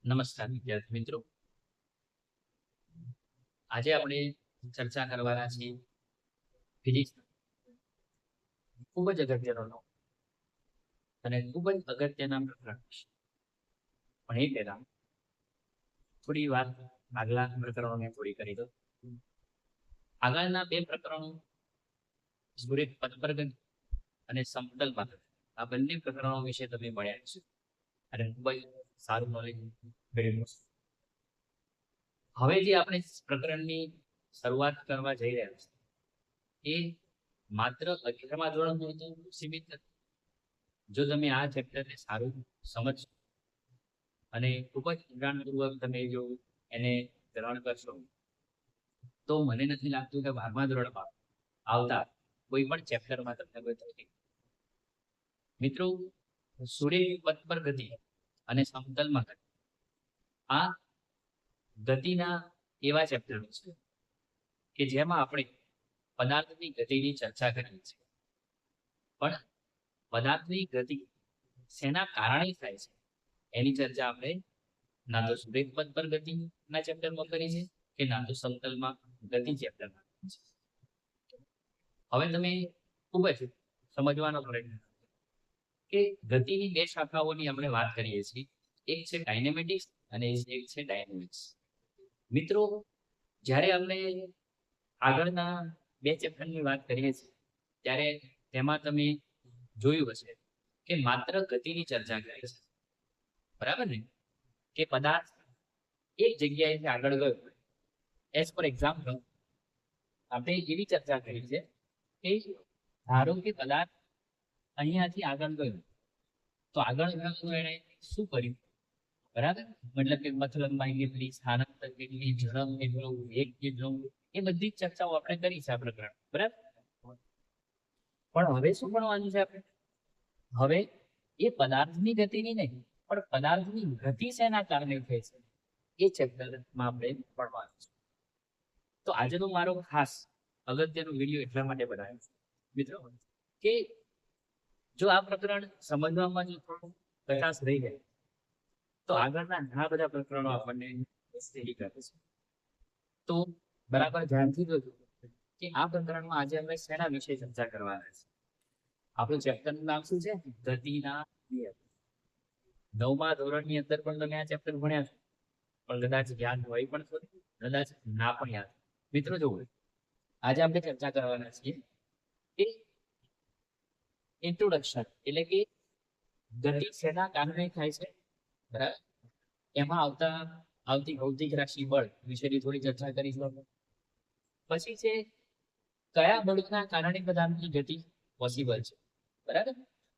નમસ્કાર વિદ્યાર્થી મિત્રો, આજે આપણે ચર્ચા કરવાના છીએ ફિઝિક્સ ખૂબ જ અગત્યનો અને ખૂબ જ અગત્યના પ્રકરણ વિશે. પણ એ પહેલા થોડી વાત આગલા પ્રકરણોને થોડી કરી દો. આગળના બે પ્રકરણો સૂર્ય પથ પર ગતિ અને સમતલ માં આ બંને પ્રકરણો વિશે તમે ભણ્યા છે અને ખૂબ જ સારું નોલેજ મેળવ્યું છે. હવે જે આપણે પ્રકરણની શરૂઆત કરવા જઈ રહ્યા છીએ એ માત્ર 11મા ધોરણ પૂરતું સીમિત નથી. જો તમે આ ચેપ્ટરને સારું સમજશો અને ખૂબ જ ઊંડાણપૂર્વક તમે જો એને ગ્રહણ કરશો તો મને નથી લાગતું કે 12મા ધોરણમાં આવતા કોઈ પણ ચેપ્ટરમાં તમને કોઈ તકલીફ. મિત્રો, સૂર્યની પથ પર ગતિ અને સમતલમાં ગતિ આ ગતિના એવા ચેપ્ટરો છે કે જેમાં આપણે પદાર્થની ગતિની ચર્ચા કરીએ છીએ. પણ પદાર્થની ગતિ શેના કારણે થાય છે એની ચર્ચા આપણે ના તો સૂર્ય પથ પર ગતિના ચેપ્ટરમાં કરી છે કે ના તો સમતલમાં ગતિ ચેપ્ટરમાં કરી છે. હવે તમે ખૂબ જ સમજવાનો પ્રયત્ન કે ગતિની બે શાખાઓની આપણે વાત કરીએ છીએ. એક છે ડાયનેમેટિક્સ અને એક છે ડાયનેમિક્સ. મિત્રો, જ્યારે આપણે આગળના બે ચેપ્ટરની વાત કરીએ છીએ ત્યારે તેમાં તમે જોયું હશે કે માત્ર ગતિની ચર્ચા કરે છે, બરાબર ને? કે પદાર્થ એક જગ્યાએથી આગળ ગયો. એઝ ફોર એક્ઝામ્પલ આપણે એવી ચર્ચા કરી છે કે ધારો કે પદાર્થ અહીંયાથી આગળ ગયો, તો આગળ ગયો એણે શું કર્યું, બરાબર? મતલબ કે મતલબમાં કેટલી, સ્થાનાંતર કેટલી, ઝડપ કેટલો, વેગ કેટલો, એ બધી ચર્ચાઓ આપણે કરી છે આ પ્રકરણ, બરાબર? પણ હવે શું ભણવાનું છે આપણે? હવે એ પદાર્થની ગતિની નહીં, પણ પદાર્થની ગતિ શેના કારણે થાય છે એ ચેપ્ટરમાં આપણે ભણવાનું છે. તો આજનો મારો ખાસ અગત્યનો વિડીયો એટલા માટે બનાવ્યો છે મિત્રો કે જો આ પ્રકરણ સમજવામાં જો થોડું કચાશ રહી જાય તો આગળના ઘણા બધા પ્રકરણો આપણને સ્થિર કરે છે. તો બરાબર ધ્યાનથી જોજો કે આ પ્રકરણમાં આજે અમે શેના વિશે ચર્ચા કરવાના છે. આપણું ચેપ્ટરનું નામ શું છે? ગતિના નિયમ. 9મા ધોરણની અંદર પણ તમે આ ચેપ્ટર ભણ્યા છો, પણ કદાચ યાદ હોય પણ થોડી, કદાચ ના પણ યાદ. મિત્રો જોવો, આજે આપણે ચર્ચા કરવાના છીએ કે ઇન્ટ્રોડક્શન, એટલે કે ગતિ શેના કારણે થાય છે, બરાબર? એમાં આવતી ભૌતિક રાશિ બળ વિશેની થોડી ચર્ચા કરીશું. પછી છે કયા બળના કારણે પદાર્થની ગતિ પોસિબલ છે, બરાબર?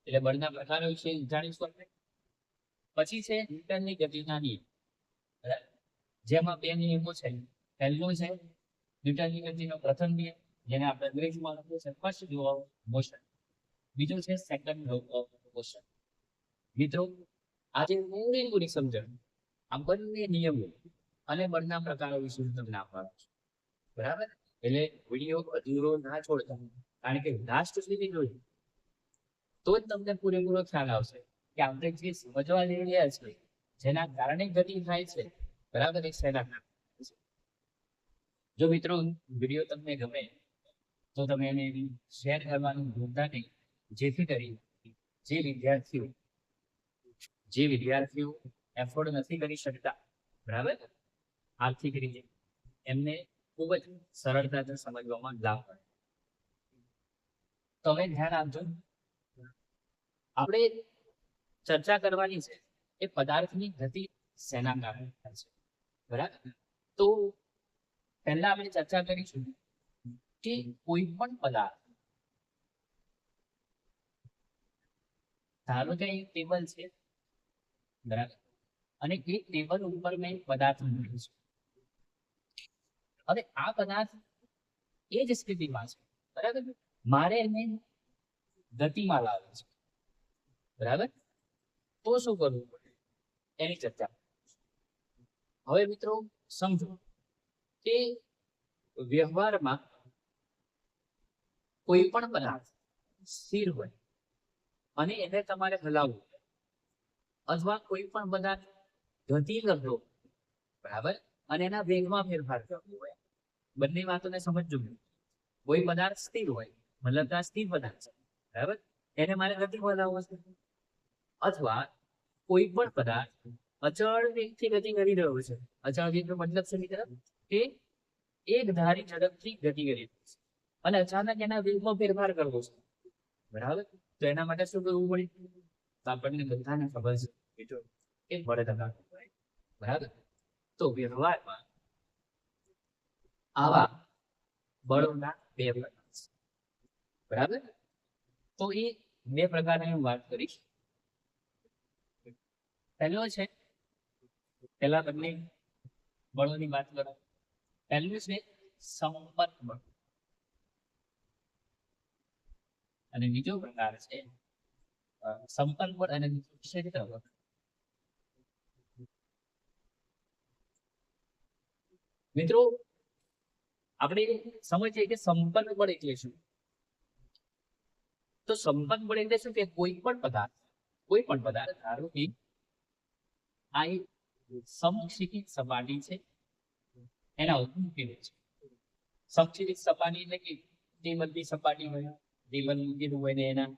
એટલે બળના પ્રકારો વિશે જાણીશું આપણે. પછી છે ન્યૂટનની ગતિના નિયમ, બરાબર? જેમાં બે નિયમો છે. પહેલો છે ન્યૂટનની ગતિનો પ્રથમ નિયમ, જેને આપણે અંગ્રેજીમાં લખ્યું છે ફર્સ્ટ લો ઓફ મોશન. બીજો છે સેકન્ડ લો ઓફ મોશન. મિત્રો, આજે પૂરી સમજણ આ બંને નિયમો અને બળના પ્રકારો વિશે તમને આપવાનો છે, બરાબર? એટલે વિડીયો અધૂરો ના છોડતા, કારણ કે લાસ્ટ સુધી જોઈ તો જ તમને પૂરેપૂરો ખ્યાલ આવશે કે આપણે જે સમજવા જઈ રહ્યા છીએ, જેના કારણે ગતિ થાય છે, બરાબર, એ શેના કારણે. જો મિત્રો વિડીયો તમને ગમે તો તમે એને શેર કરવાનું ભૂલતા નહીં, જેથી કરી જે વિદ્યાર્થીઓ એફોર્ડ નથી કરી શકતા, બરાબર, આર્થિક રીતે, એમને ખૂબ જ સરળતાથી સમજવામાં લાભ મળે. તો હવે ધ્યાન આપજો. આપણે ચર્ચા કરવાની છે એ પદાર્થની ગતિ શેના કારણે થાય છે, બરાબર? તો પહેલા આપણે ચર્ચા કરીશું કે કોઈ પણ પદાર્થ, ધારો કે એક ટેબલ છે, બરાબર, અને એ ટેબલ ઉપર મેં પદાર્થ મૂક્યો છે. હવે આ પદાર્થ એ જ સ્થિતિમાં છે, બરાબર, મારે એને ગતિમાં લાવવું છે, બરાબર? તો શું કરવું પડે એની ચર્ચા. હવે મિત્રો સમજો કે વ્યવહારમાં કોઈ પણ પદાર્થ સ્થિર હોય અને એને તમારે હલાવવું, અથવા કોઈ પણ પદાર્થ ગતિ કરતો, બરાબર, અને એના વેગમાં ફેરફાર કરતો હોય. બંને વાતોને સમજજો. કોઈ પદાર્થ સ્થિર હોય, મતલબ કે આ સ્થિર પદાર્થ છે, બરાબર, એને મારે ગતિ વધારવો છે. અથવા કોઈ પણ પદાર્થ અચળ વેગથી ગતિ કરી રહ્યો છે. અચળ વેગનો મતલબ છે મિત્રો કે એક ધારી ઝડપથી ગતિ કરી રહ્યો છે અને અચાનક એના વેગમાં ફેરફાર કરવો છે, બરાબર. તો એના માટે શું કરવું પડે? તો આપણને બધાને ખબર છે મિત્રો કે બળ લગાડવું પડે, બરાબર. તો વ્યવહારમાં આવા બળોના બે પ્રકાર છે, બરાબર. તો એ બે પ્રકારની હું વાત કરીશ. પહેલો છે, પહેલા બંને બળોની વાત કરો. પહેલું છે સંપર્ક બળ અને બીજો પ્રકાર છે સંપર્ક બળ અને બીજો ક્ષેત્ર બળ. મિત્રો આપણે સમજીએ કે સંપર્ક બળ એટલે શું. તો સંપર્ક બળ એટલે શું કે કોઈ પણ પદાર્થ ધારો કે આ એક સમક્ષિતિજ સપાટી છે, એના ઉપર મૂકેલું છે. સમક્ષિતિજ સપાટી એટલે કે ટેબલની સપાટી હોય, ટેબલ મૂકેલું હોય ને એના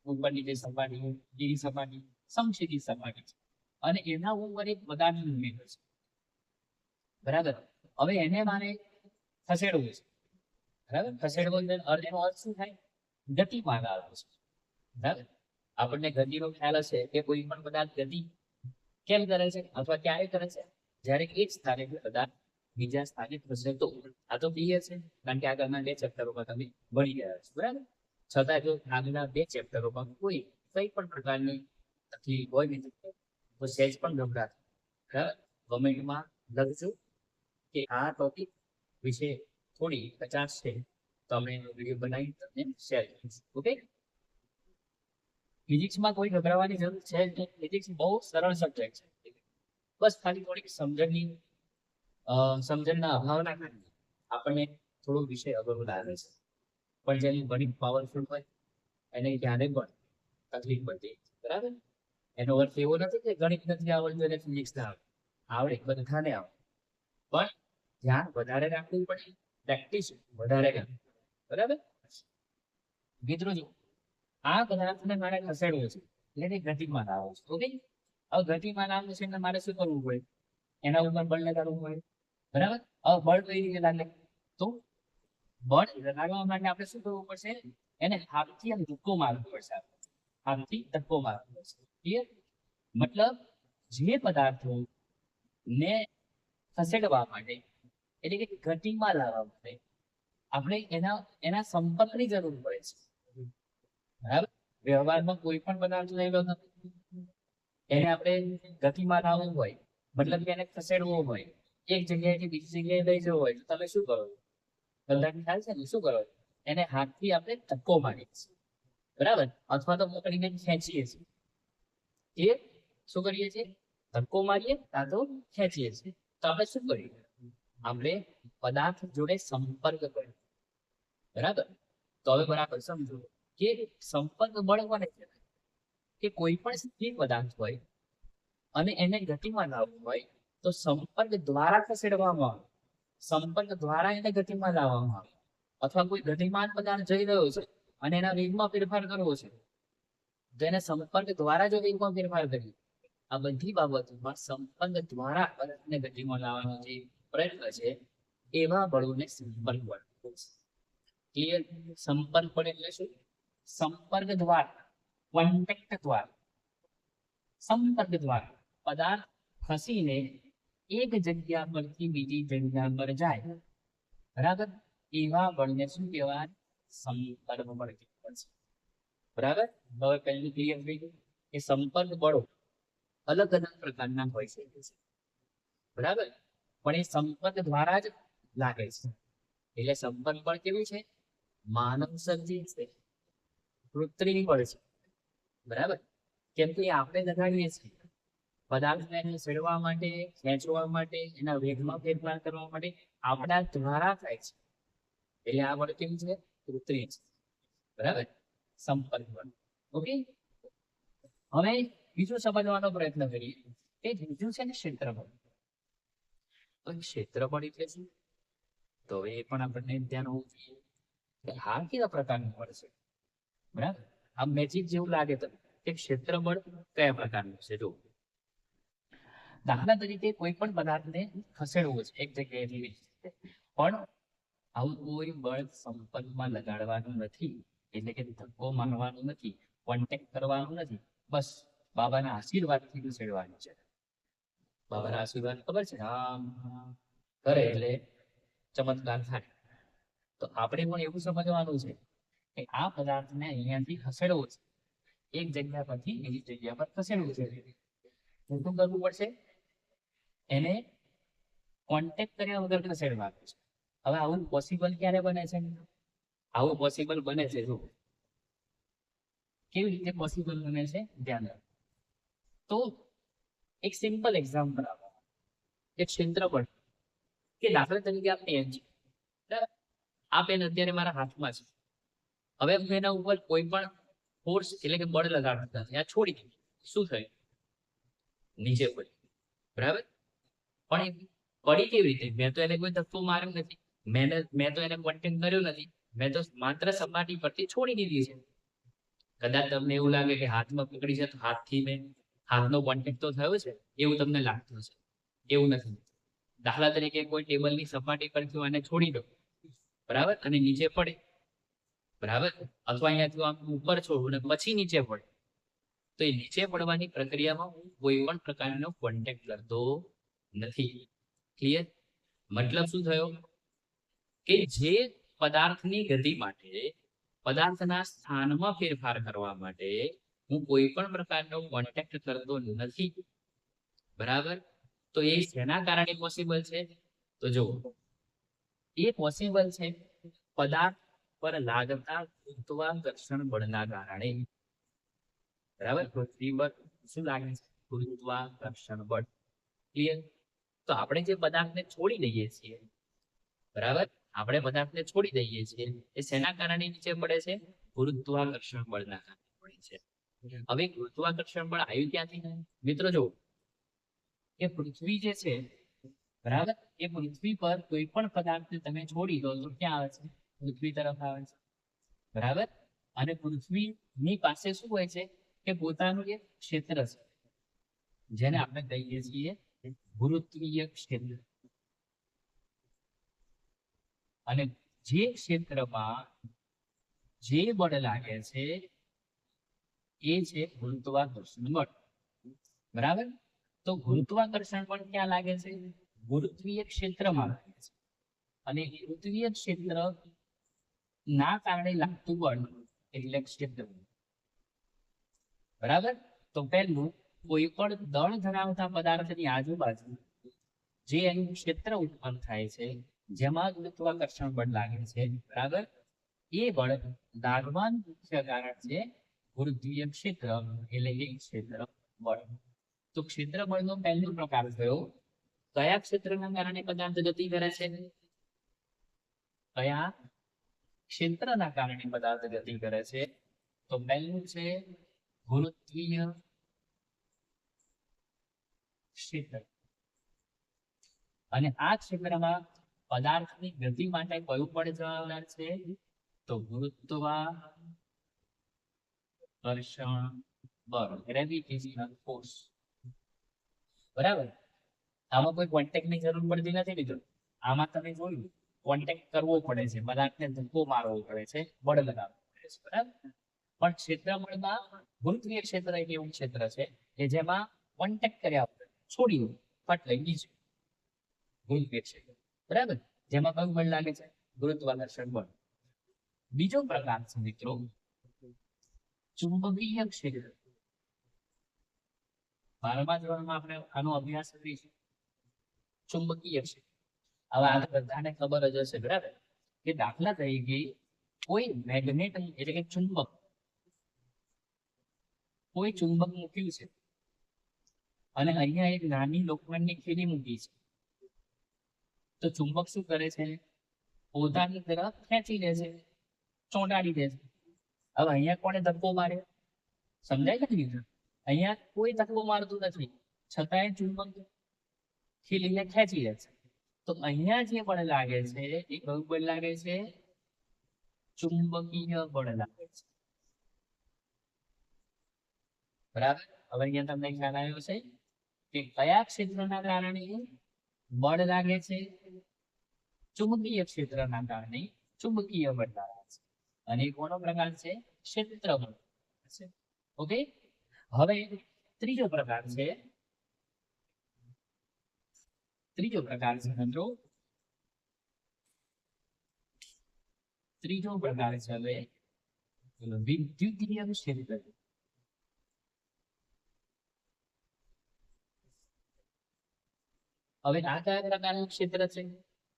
ઉપરની જે સપાટી હોય એવી સપાટી સમક્ષિતિજ સપાટી છે અને એના ઉપર એક પદાર્થ મૂકેલો છે, બરાબર. હવે એને મારે ખસેડવું છે, બરાબર. ખસેડવો એનો અર્થ શું થાય? ગતિમાં લાવવો છે, બરાબર. આપણને ગતિનો ખ્યાલ હશે કે કોઈ પણ પદાર્થ ગતિ કેમ કરે છે અથવા ક્યારે કરે છે? જ્યારે એક સ્થાને પદાર્થ બીજા સ્થાને ખસે તો. આ તો ક્લિયર છે કારણ કે આગળના બે ચેપ્ટરોમાં તમે ભણી ગયા છો, બરાબર. છતાં જો આગળના બે ચેપ્ટરોમાં કોઈ કઈ પણ પ્રકારની તકલીફ હોય ને તો સહેજ પણ ગભરાટ, બરાબર, કમેન્ટમાં લખજો કે આ ટોપિક વિશે થોડી કચાશ છે તો અમે વિડીયો બનાવી તમને શેર કરીશું. ઓકે. ફિઝિક્સમાં કોઈ ગભરાવાની જરૂર છે જ નહીં. ફિઝિક્સ બહુ સરળ સબ્જેક્ટ છે. બસ ખાલી થોડીક સમજણના અભાવના કારણે આપણને થોડો વિષય અઘરો લાગે છે. પણ જેનું ગણિત પાવરફુલ હોય એને ક્યારે પણ તકલીફ પડતી, બરાબર. એનો અર્થ એવો નથી કે ગણિત નથી આવડતું અને ફિઝિક્સ ના આવડે, બધાને આવડે, પણ ધ્યાન વધારે રાખવું પડે, પ્રેક્ટિસ વધારે કરવી, બરાબર. મિત્રો જો આ પદાર્થને મારે ખસેડવો છે એટલે ગતિમાં લાવવો છે. ઓકે. હવે ગતિમાં લાવવું છે એટલે મારે શું કરવું પડે? એના ઉપર બળ લગાડવું પડે, બરાબર. હવે બળ કઈ રીતે લાગે? તો બળ લગાડવા માટે આપણે શું કરવું પડશે? એને હાથથી આમ ધક્કો મારવો પડશે. હાથથી ધક્કો મારવો પડશે. ક્લિયર? મતલબ જે પદાર્થો ને ખસેડવા માટે એટલે કે ગતિમાં લાવવા માટે આપણે એના સંપર્કની જરૂર પડે છે, બરાબર. વ્યવહારમાં કોઈ પણ પદાર્થ લઈ લો એને આપણે ગતિમાં લાવવું હોય, મતલબ કે એને ખસેડવો હોય, એક જગ્યાએથી બીજી જગ્યાએ લઈ જવો હોય તો તમે શું કરો? બધાને ખ્યાલ છે ને શું કરો? એને હાથથી આપણે ધક્કો મારીએ છીએ, બરાબર, અથવા તો પકડીને ખેંચીએ છીએ. એ શું કરીએ છીએ? ધક્કો મારીએ કાં તો ખેંચીએ છીએ. તો આપણે શું કરીએ? આપણે પદાર્થ જોડે સંપર્ક કરીએ, બરાબર. તો હવે બરાબર સમજો કે સંપર્ક બળ કોને કહેવાય? કે કોઈ પણ સ્થિર પદાર્થ હોય અને એને ગતિમાં લાવવું હોય તો સંપર્ક દ્વારા ખસેડવામાં આવે, સંપર્ક દ્વારા એને ગતિમાં લાવવામાં આવે. અથવા કોઈ ગતિમાન પદાર્થ જઈ રહ્યો છે અને એના વેગમાં ફેરફાર કરવો છે તો એને સંપર્ક દ્વારા જો વેગમાં ફેરફાર કરીએ. આ બધી બાબતોમાં સંપર્ક દ્વારા પદાર્થને ગતિમાં લાવવાનો જે પ્રયત્ન છે એવા બળોને સંપર્ક બળ. ક્લિયર? સંપર્ક બળ એટલે શું? સંપર્ક દ્વારા, કોન્ટેક્ટ દ્વારા, સંપર્ક દ્વારા પદાર્થ ખસીને એક જગ્યા પરથી બીજી જગ્યા પર જાય, બરાબર, એવા બળને શું કહેવાય? સંપર્ક બળ કહેવાય છે, બરાબર. હવે પહેલું ક્લિયર થઈ ગયું કે સંપર્ક બળો અલગ અલગ પ્રકારના હોઈ શકે છે, બરાબર, પણ એ સંપર્ક દ્વારા જ લાગે છે. એટલે સંપર્ક બળ કેવું છે? માનવ સર્જિત છે, કૃત્રિમ બળ છે, બરાબર. કેમ કે આપણે લગાડીએ છીએ પદાર્થને છેડવા માટે, ખેંચવા માટે, એના વેગમાં ફેરફાર કરવા માટે આપણા દ્વારા થાય છે. એટલે આ બળ કેવું છે? કૃત્રિમ છે, બરાબર. સંપર્ક બળ. ઓકે. હવે બીજું સમજવાનો પ્રયત્ન કરીએ એ બીજું છે ને ક્ષેત્રફળ. તો એ ક્ષેત્રફળ એટલે શું? તો હવે એ પણ આપણને ધ્યાન હોવું જોઈએ કે આ કેવા પ્રકારનું બળ છે. બરાબર, આ મેજિક જેવું લાગે તો કે ક્ષેત્રબળ કયા પ્રકારનું છે. જો દાખલા તરીકે કોઈ પણ પદાર્થને ખસેડવો છે એક જગ્યાએથી બીજી જગ્યાએ, પણ આવું કોઈ બળ સંપર્કમાં લગાડવાનું નથી, એટલે કે ધક્કો મારવાનું નથી, કોન્ટેક્ટ કરવાનું નથી, બસ બાબાના આશીર્વાદથી ખસેડવાનું છે. બાબાના આશીર્વાદ ખબર છે, આમ કરે એટલે ચમત્કાર થાય. તો આપણે પણ એવું સમજવાનું છે કે આ પદાર્થને અહીંયાથી ખસેડવો છે, એક જગ્યા પરથી બીજી જગ્યા પર ખસેડવું છે. શું કરવું પડશે? એને કોન્ટેક્ટ કર્યા વગર ખસેડવાનું છે. હવે આવું પોસિબલ ક્યારે બને છે? આવું પોસિબલ બને છે, જો કેવી રીતે પોસિબલ બને છે ધ્યાન રાખો. તો એક સિમ્પલ એક્ઝામ્પલ આપો, એક ક્ષેત્રફળ કે દાખલા તરીકે આ પેન છે, બરાબર? આ પેન અત્યારે મારા હાથમાં છે. હવે હું એના ઉપર કોઈ પણ ફોર્સ એટલે કે બળ લગાડતા નથી, આ છોડી દીધું, શું થયું? નીચે પડી, બરાબર? પણ એ પડી કેવી રીતે? મેં તો એને કોઈ ધક્કો માર્યો નથી, મેં તો એને કોન્ટેક્ટ કર્યો નથી, મેં તો માત્ર સપાટી પરથી છોડી દીધી છે. કદાચ તમને એવું લાગે કે હાથમાં પકડી છે તો હાથથી મેં હાથનો કોન્ટેક્ટ તો થયો છે એવું તમને લાગતું છે, એવું નથી. દાખલા તરીકે કોઈ ટેબલની સપાટી પરથી આને છોડી દો, બરાબર, અને નીચે પડે, બરાબર, અથવા અહીંયાથી આમ ઉપર છોડું અને પછી નીચે પડે, તો એ નીચે પડવાની પ્રક્રિયામાં હું કોઈ પણ પ્રકારનો કોન્ટેક્ટ કરતો નથી. ક્લિયર? મતલબ શું થયો કે જે પદાર્થની ગતિ માટે, પદાર્થના સ્થાનમાં ફેરફાર કરવા માટે હું કોઈ પણ પ્રકારનો કોન્ટેક્ટ કરતો નથી, બરાબર? તો એ શેના કારણે પોસિબલ છે? તો જો એ પોસિબલ છે પદાર્થ પર લાગતા ગુરુત્વાકર્ષણ બળના કારણે. બરાબર, પૃથ્વી પર શું લાગે છે? ગુરુત્વાકર્ષણ બળ. ક્લિયર? તો આપણે જે પદાર્થને છોડી દઈએ છીએ, બરાબર, આપણે પદાર્થને છોડી દઈએ છીએ એ શેના કારણે નીચે પડે છે? ગુરુત્વાકર્ષણ બળના કારણે પડે છે. હવે ગુરુત્વાકર્ષણ બળ આવ્યું ક્યાંથી? મિત્રો જો કે પૃથ્વી જે છે, બરાબર, એ પૃથ્વી પર કોઈ પણ પદાર્થને તમે છોડી દો તો ક્યાં આવે છે? પૃથ્વી તરફ આવે છે, બરાબર. અને પૃથ્વીની પાસે શું હોય છે કે પોતાનું એક ક્ષેત્ર છે, જેને આપણે કહીએ છીએ ગુરુત્વીય ક્ષેત્ર. અને જે ક્ષેત્રમાં જે બળ લાગે છે એ છે ગુરુત્વાકર્ષણ બળ, બરાબર. તો ગુરુત્વાકર્ષણ બળ ક્યાં લાગે છે? ગુરુત્વીય ક્ષેત્રમાં લાગે છે. અને ગુરુત્વીય ક્ષેત્ર ના કારણે લાગતું બળ એટલે ક્ષેત્ર, બરાબર. તો પહેલું, કોઈ પણ દળ ધરાવતા પદાર્થની આજુબાજુ જે એનું ક્ષેત્ર ઉત્પન્ન થાય છે, જેમાં ગુરુત્વાકર્ષણ બળ લાગે છે, બરાબર, એ બળ લાગવાનું મુખ્ય કારણ છે ગુરુત્વીય ક્ષેત્ર એટલે કે ક્ષેત્ર બળ. તો ક્ષેત્ર બળનો પહેલો પ્રકાર થયો. કયા ક્ષેત્રના કારણે પદાર્થ ગતિ કરે છે? કયા ક્ષેત્રના કારણે પદાર્થ ગતિ કરે છે? તો પહેલું છે ગુરુત્વીય ક્ષેત્ર. અને આ ક્ષેત્રમાં પદાર્થની ગતિ માટે કયું બળ જવાબદાર છે? તો ગુરુત્વાકર્ષણ બળ, ગ્રેવિટેશનલ ફોર્સ, બરાબર. આમાં કોઈ કોન્ટેક્ટની જરૂર પડતી નથી મિત્રો. આમાં તમે જોયું કોન્ટેક્ટ કરવો પડે છે, પદાર્થને ધક્કો મારવો પડે છે, બળ લગાવવું પડે છે, બરાબર. પણ ક્ષેત્રબળમાં ગુરુત્વીય ક્ષેત્ર એક એવું ક્ષેત્ર છે કે જેમાં કોન્ટેક્ટ કર્યા વગર છોડી દો ફટ લઈ નીચે, ગુરુત્વીય ક્ષેત્ર, બરાબર, જેમાં કયું બળ લાગે છે? ગુરુત્વાકર્ષણ બળ. બીજો પ્રકાર છે મિત્રો ચુંબકીય ક્ષેત્ર. 12મા ધોરણમાં આપણે આનો અભ્યાસ કરીશું, ચુંબકીય ક્ષેત્ર. હવે આ બધાને ખબર જ હશે, બરાબર, કે દાખલા તરીકે કોઈ મેગ્નેટ એટલે કે ચુંબક, કોઈ ચુંબક મૂક્યું છે અને અહીંયા એક નાની લોખંડની ખીલી મૂકી છે, તો ચુંબક શું કરે છે? પોતાની તરફ ખેંચી લે છે, ચોંટાડી દે છે. હવે અહીંયા કોને ધક્કો માર્યો? સમજાય છે ને? અહીંયા કોઈ ધક્કો મારતું નથી, છતાંય ચુંબક ખીલીને ખેંચી લે છે. તો અહીંયા જે બળ લાગે છે એ કયું બળ લાગે છે? ચુંબકીય બળ લાગે છે. બરાબર. હવે અહીંયા તમને ખ્યાલ આવ્યો છે કે કયા ક્ષેત્રના કારણે બળ લાગે છે? ચુંબકીય ક્ષેત્રના કારણે ચુંબકીય બળ લાગે છે. અને કોનો પ્રકાર છે? ક્ષેત્ર બળ. ઓકે. હવે ત્રીજો પ્રકાર છે. ત્રીજો પ્રકાર છે મિત્રો, ત્રીજો પ્રકાર છે હવે વિદ્યુતીય ક્ષેત્ર. હવે આ કયા પ્રકારનું ક્ષેત્ર છે?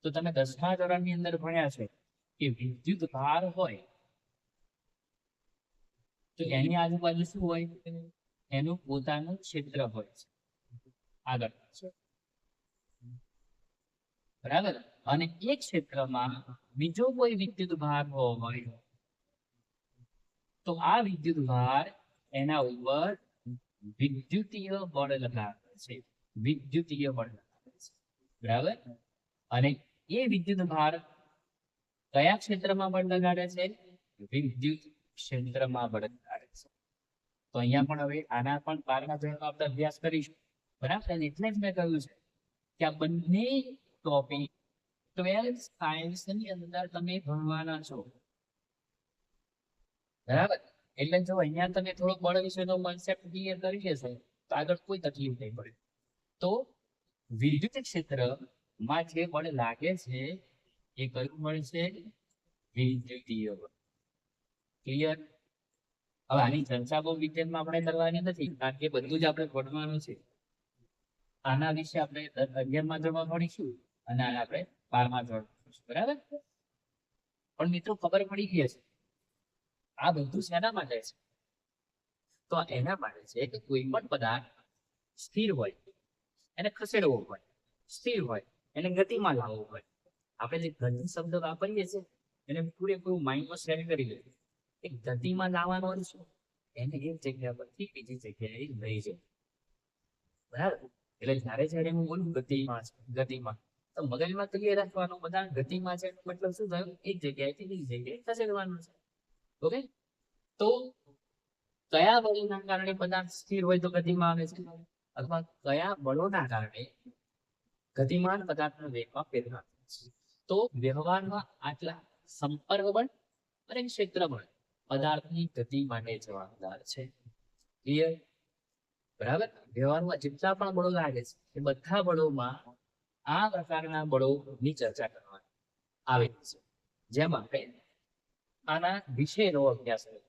તો તમે 10મા ધોરણની અંદર ભણ્યા છે કે વિદ્યુત ભાર હોય તો એની આજુબાજુ શું હોય? એનું પોતાનું ક્ષેત્ર હોય છે. આગળ બરાબર. અને એ ક્ષેત્રમાં બીજો કોઈ વિદ્યુત ભાર હોય તો આ વિદ્યુત ભાર એના ઉપર વિદ્યુતીય બળ લગાવે છે. વિદ્યુતીય બળ લગાવે છે. બરાબર. અને એ વિદ્યુત ભાર કયા ક્ષેત્રમાં બળ લગાડે છે? વિદ્યુત ક્ષેત્રમાં બળ લગાડે છે. તો અહીંયા પણ હવે આના પણ 12મા ધોરણમાં આપણે અભ્યાસ કરીશું. બરાબર. એટલે જ મેં કહ્યું છે કે આ બંને ટોપિક 12th સાયન્સ ની અંદર તમે ભણવાના છો. બરાબર. એટલે જો અહીંયા તમે થોડો બળ વિશેનો કોન્સેપ્ટ ક્લિયર કરી લેશો તો આગળ કોઈ તકલીફ નહીં પડે. તો વિદ્યુત ક્ષેત્રમાં જે બળ લાગે છે એ કયું બળ છે? વિદ્યુતીય બળ. ક્લિયર? હવે આની ચર્ચા બહુ ડિટેલમાં આપણે કરવાની નથી કારણ કે બધું જ આપણે ભણવાનું છે. આના વિશે આપણે 11મા ધોરણમાં ભણીશું અને આને આપણે 12મા ધોરણમાં ભણીશું. બરાબર. પણ મિત્રો ખબર પડી ગઈ છે આ બધું શેના માટે છે? તો એના માટે છે કે કોઈ પણ પદાર્થ સ્થિર હોય એને ખસેડવો હોય, સ્થિર હોય એને ગતિમાં લાવવો હોય. આપણે જે ગતિ શબ્દ વાપરીએ છીએ એને પૂરેપૂરું માઇન્ડમાં સેટ કરી લે. એક ગતિમાં લાવવાનો શું? એને એક જગ્યા પરથી બીજી જગ્યાએ લઈ જાય. બરાબર. એટલે જ્યારે હું બોલું ગતિમાં તો મગજમાં ક્લિયર રાખવાનું બધા ગતિમાં છે મતલબ શું થયું? એક જગ્યાએથી બીજી જગ્યાએ ખસેડવાનું છે. ઓકે. તો કયા બળોના કારણે પદાર્થ સ્થિર હોય તો ગતિમાં આવે છે? અથવા કયા બળોના કારણે ગતિમાન પદાર્થના વેગમાં ફેરફાર થાય છે? તો વ્યવહારમાં આટલા સંપર્ક બળ અને ક્ષેત્ર બળ પદાર્થની ગતિ માટે જવાબદાર છે. ક્લિયર? બરાબર. વ્યવહારમાં જેટલા પણ બળો લાગે છે એ બધા બળોમાં આ પ્રકારના બળોની ચર્ચા કરવાની આવે છે. જેમાં આપણે આના વિશેનો અભ્યાસ કર્યો.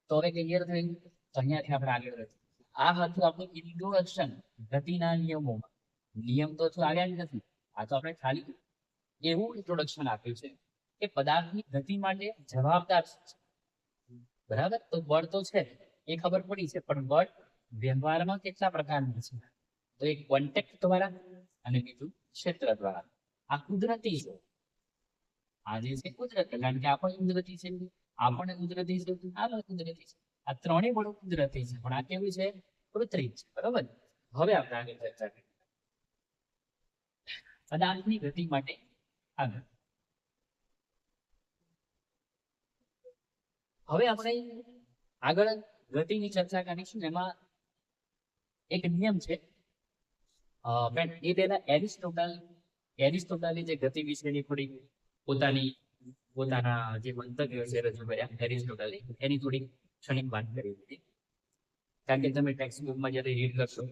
તો હવે ક્લિયર થયું? તો અહીંયાથી આપણે આગળ વધીએ. આ હતું આપણું ઇન્ટ્રોડક્શન ગતિના નિયમોમાં. નિયમ તો આવ્યા જ નથી. આ તો આપણે ખાલી એવું ઇન્ટ્રોડક્શન આપ્યું છે કે પદાર્થની ગતિ માટે જવાબદાર છે. બરાબર. તો બળ તો છે એ ખબર પડી છે, પણ બળ વ્યવહારમાં કેટલા પ્રકારના છે? તો એક કોન્ટેક્ટ દ્વારા અને બીજું ક્ષેત્ર દ્વારા. આ કુદરતી છે. આ જે છે કુદરતી, કારણ કે આ પણ કુદરતી છે, આ પણ કુદરતી છે, આ પણ કુદરતી છે. આ ત્રણેય બળો કુદરતી છે, પણ આ કેવું છે? કૃત્રિમ છે. બરોબર. હવે આપણે આગળ ચર્ચા કરીએ પદાર્થની ગતિ માટે. આગળ હવે આપણે આગળ ગતિની ચર્ચા કરીશું. એમાં એક નિયમ છે. એ પહેલા એરિસ્ટોટલે જે ગતિ વિશેની થોડી પોતાના જે મંતવ્યો છે રજૂ કર્યા એરિસ્ટોટલે, એની થોડી ક્ષણિક વાત કરી હતી. કારણ કે તમે ટેક્સ્ટ બુકમાં જ્યારે રીડ કરશો,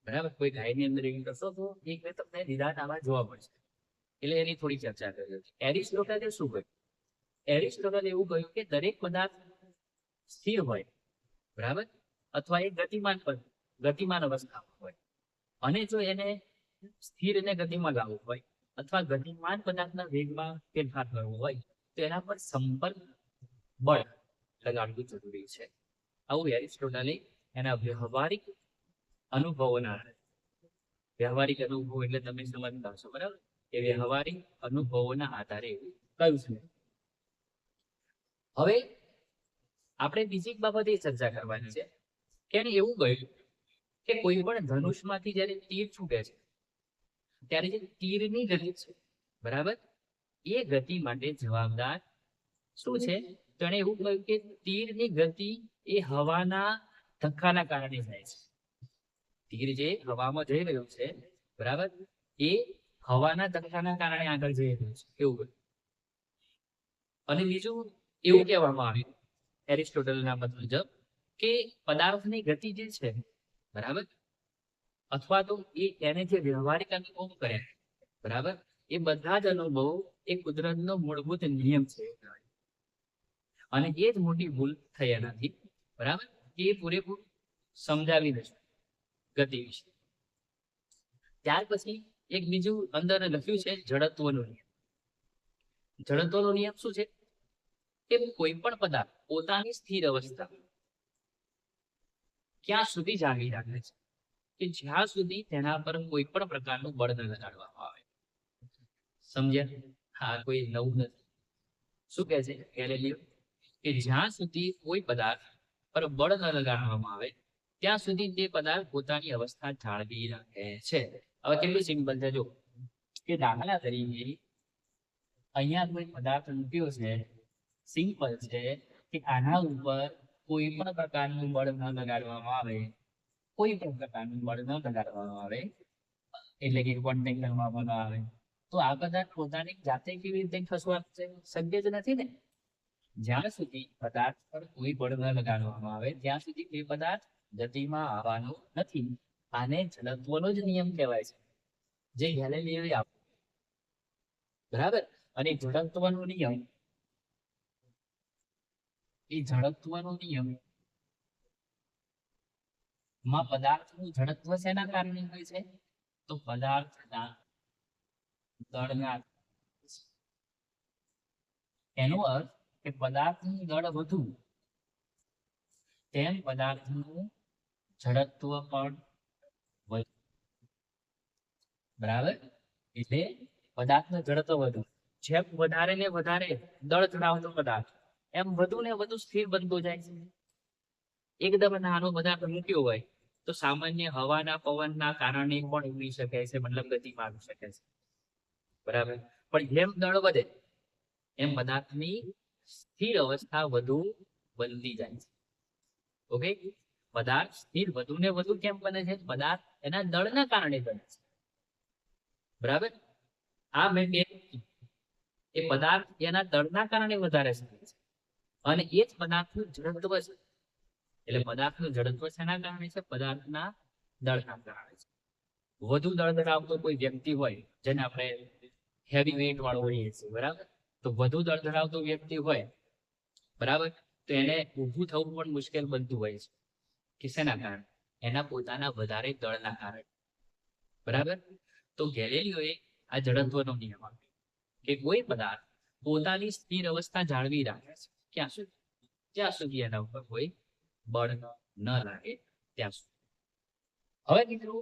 બરાબર, કોઈ ગાઈડની અંદર રીડ કરશો તો એક બે તમને નિદાન આવા જોવા મળશે. એટલે એની થોડી ચર્ચા કરી હતી. એરિસ્ટોટલે શું કહ્યું? એરિસ્ટોટલે એવું કહ્યું કે દરેક પદાર્થ સ્થિર હોય, બરાબર, અથવા એ ગતિમાન અવસ્થામાં હોય, અને જો એને સ્થિર અને ગતિમાં લાવવું હોય અથવા ગતિમાન પદાર્થના વેગમાં ફેરફાર કરવો હોય તો એના પર સંપર્ક બળ લગાડવું જરૂરી છે. આવું એરિસ્ટોટલે એના વ્યવહારિક અનુભવોના વ્યવહારિક અનુભવો એટલે તમે સમજતા હશો, બરાબર, એ વ્યવહારિક અનુભવોના આધારે એવું કહ્યું છે. હવે આપણે બીજી એક બાબત એ ચર્ચા કરવાની છે કે એને એવું કહ્યું કે કોઈ પણ ધનુષમાંથી જ્યારે તીર છૂટે છે ત્યારે જે તીરની ગતિ છે, બરાબર, એ ગતિ માટે જવાબદાર શું છે? તો એણે એવું કહ્યું કે તીરની ગતિ એ હવાના ધક્કાના કારણે થાય છે. તીર જે હવામાં જઈ રહ્યું છે, બરાબર, એ હવાના ધક્કાના કારણે આગળ જઈ રહ્યું છે, એવું કહ્યું. અને બીજું એવું કહેવામાં આવ્યું એરિસ્ટોટલના મત મુજબ કે પદાર્થની ગતિ જે છે, બરાબર, અથવા તો એને જે વ્યવહારિક અનુભવ કરે, બરાબર, એ બધા જ અનુભવો એ કુદરતનો મૂળભૂત નિયમ છે. અને એ જ મોટી ભૂલ થઈ એનાથી, બરાબર, કે એ પૂરેપૂરું સમજાવી દઈશું ગતિ વિશે. ત્યાર પછી એક બીજું અંદર લખ્યું છે જડત્વનો નિયમ. જડત્વનો નિયમ શું છે? કે કોઈ પણ પદાર્થ પોતાની સ્થિર અવસ્થા ક્યાં સુધી જાળવી રાખે છે કે જ્યાં સુધી તેના પર કોઈ પણ પ્રકારનું બળ ન લગાડવામાં આવે. સમજ્યા? હા, કોઈ નવું નથી. શું કહે છે ગેલેલિયો? કે જ્યાં સુધી કોઈ પદાર્થ પર બળ ન લગાડવામાં આવે ત્યાં સુધી તે પદાર્થ પોતાની અવસ્થા જાળવી રાખે છે. હવે કેટલું સિમ્પલ છે જો, કે દાખલા તરીકે અહીંયા કોઈ પદાર્થ મૂક્યો છે, સિમ્પલ છે કે આના ઉપર કોઈ પણ પ્રકારનું બળ ન લગાડવામાં આવે, કોઈ પણ પ્રકારનું બળ ન લગાડવામાં આવે, એટલે કે કોન્ટેક્ટ કરવામાં ન આવે, તો આ પદાર્થ પોતાની જાતે કેવી રીતે ખસવાશે? શક્ય જ નથી ને. જ્યાં સુધી પદાર્થ પર કોઈ બળ ન લગાડવામાં આવે ત્યાં સુધી તે પદાર્થ ગતિમાં આવવાનો નથી. આને જડત્વનો જ નિયમ કહેવાય છે, જે ગેલેલિયોએ આપ્યો, બરાબર. અને જડત્વનો નિયમ, એ જડત્વનો નિયમ માં પદાર્થનું જડત્વ શેના કારણે હોય છે? તો પદાર્થના દળના. એનો અર્થ કે પદાર્થનું દળ વધુ તેમ પદાર્થનું જડત્વ પણ વધુ, બરાબર. એટલે પદાર્થનું જડત્વ વધુ, જેમ વધારે ને વધારે દળ ધરાવતો પદાર્થ એમ વધુ ને વધુ સ્થિર બનતો જાય છે. એકદમ નાનો પદાર્થ મૂક્યો હોય તો સામાન્ય હવાના પવનના કારણે પણ ઉડી શકે છે, મતલબ ગતિમાં આવી શકે છે, બરાબર. પણ જેમ દળ વધે એમ પદાર્થની સ્થિર અવસ્થા વધુ બનતી જાય છે. ઓકે, પદાર્થ સ્થિર વધુ ને વધુ કેમ બને છે? પદાર્થ એના દળના કારણે બને છે, બરાબર. આ મેં એ પદાર્થ એના દળના કારણે વધારે શકે છે, અને એ જ પદાર્થનું જડત્વ છે. એટલે પદાર્થનું જડત્વ શેના કારણે છે? પદાર્થના દળના કારણે છે. વધુ દળ ધરાવતો કોઈ વ્યક્તિ હોય, જેને આપણે હેવી વેઇટ વાળો હોઈએ છીએ, બરાબર, તો વધુ દળ ધરાવતો વ્યક્તિ હોય, બરાબર, તો એને ઊભું થવું પણ મુશ્કેલ બનતું હોય છે. કે શેના કારણે? એના પોતાના વધારે દળના કારણે, બરાબર. તો ગેલેલિયોએ આ જડત્વનો નિયમ આપ્યો કે કોઈ પદાર્થ પોતાની સ્થિર અવસ્થા જાળવી રાખે છે ક્યાં સુધી? જ્યાં સુધી એના ઉપર કોઈ બળ ન લાગે ત્યાં સુધી. હવે મિત્રો,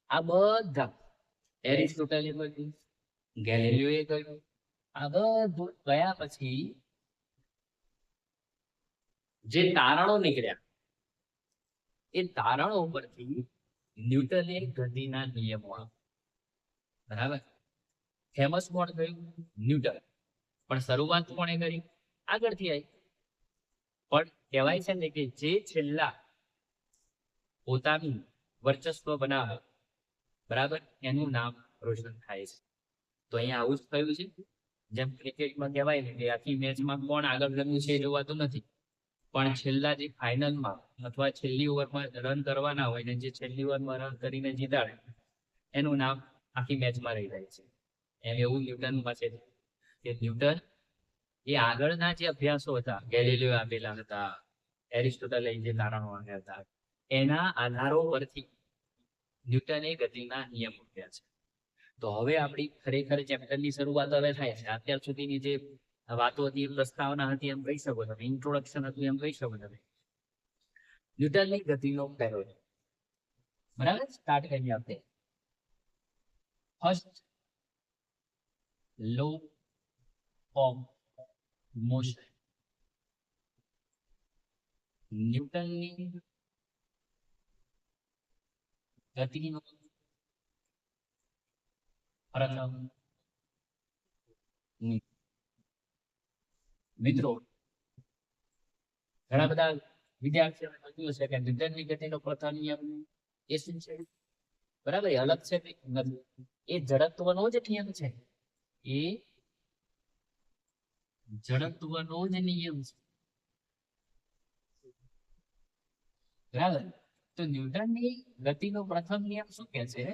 આ બધા એરિસ્ટોટલે કહ્યું, ગેલેલિયોએ કહ્યું, આ બધું ગયા પછી જે તારણો નીકળ્યા એ તારણો પરથી ન્યૂટને ગતિના નિયમો આપ્યા, બરાબર. ફેમસ કોણ થયું? ન્યૂટન. પણ શરૂઆત કોણે કરી? આગળથી આવી. પણ કહેવાય છે ને કે જે છેલ્લા પોતાનું વર્ચસ્વ બનાવે, બરાબર, એનું નામ રોશન થાય છે. તો અહીંયા આવું જ થયું છે. જેમ ક્રિકેટમાં કહેવાય ને કે આખી મેચમાં કોણ આગળ રહ્યું છે એ જોવાતું નથી, પણ છેલ્લા જે ફાઇનલમાં અથવા છેલ્લી ઓવરમાં રન કરવાના હોય ને જે છેલ્લી ઓવરમાં રન કરીને જીતાડે એનું નામ આખી મેચમાં રહી જાય છે. એમ એવું ન્યૂટન પાસે છે કે ન્યૂટન એ આગળના જે અભ્યાસો હતા, ગેલિલિયો આપેલા હતા, એરિસ્ટોટલે જે તારણો આપ્યા હતા, એના આધારો પરથી ન્યૂટને ગતિના નિયમ મૂક્યા છે. તો હવે આપણી ખરેખર ચેપ્ટરની શરૂઆત હવે થાય છે. અત્યાર સુધીની જે વાતો હતી, પ્રસ્તાવના હતી, એમ કહી શકો તમે, ઇન્ટ્રોડક્શન હતું એમ કહી શકો તમે. ન્યૂટનની ગતિનો પહેલો, બરાબર, સ્ટાર્ટ કરીએ આપણે. First law of motion. ન્યૂટનની ગતિનો પ્રથમ નિયમ. મિત્રો ઘણા બધા વિદ્યાર્થીઓને કહ્યું છે કે ન્યૂટનની ગતિનો પ્રથમ નિયમ એ શું છે? બરાબર, એ અલગ છે કે નથી? એ જડત્વનો જ નિયમ છે. એ જડત્વનો જ નિયમ છે. બરાબર. તો ન્યૂટનની ગતિનો પ્રથમ નિયમ શું કહે છે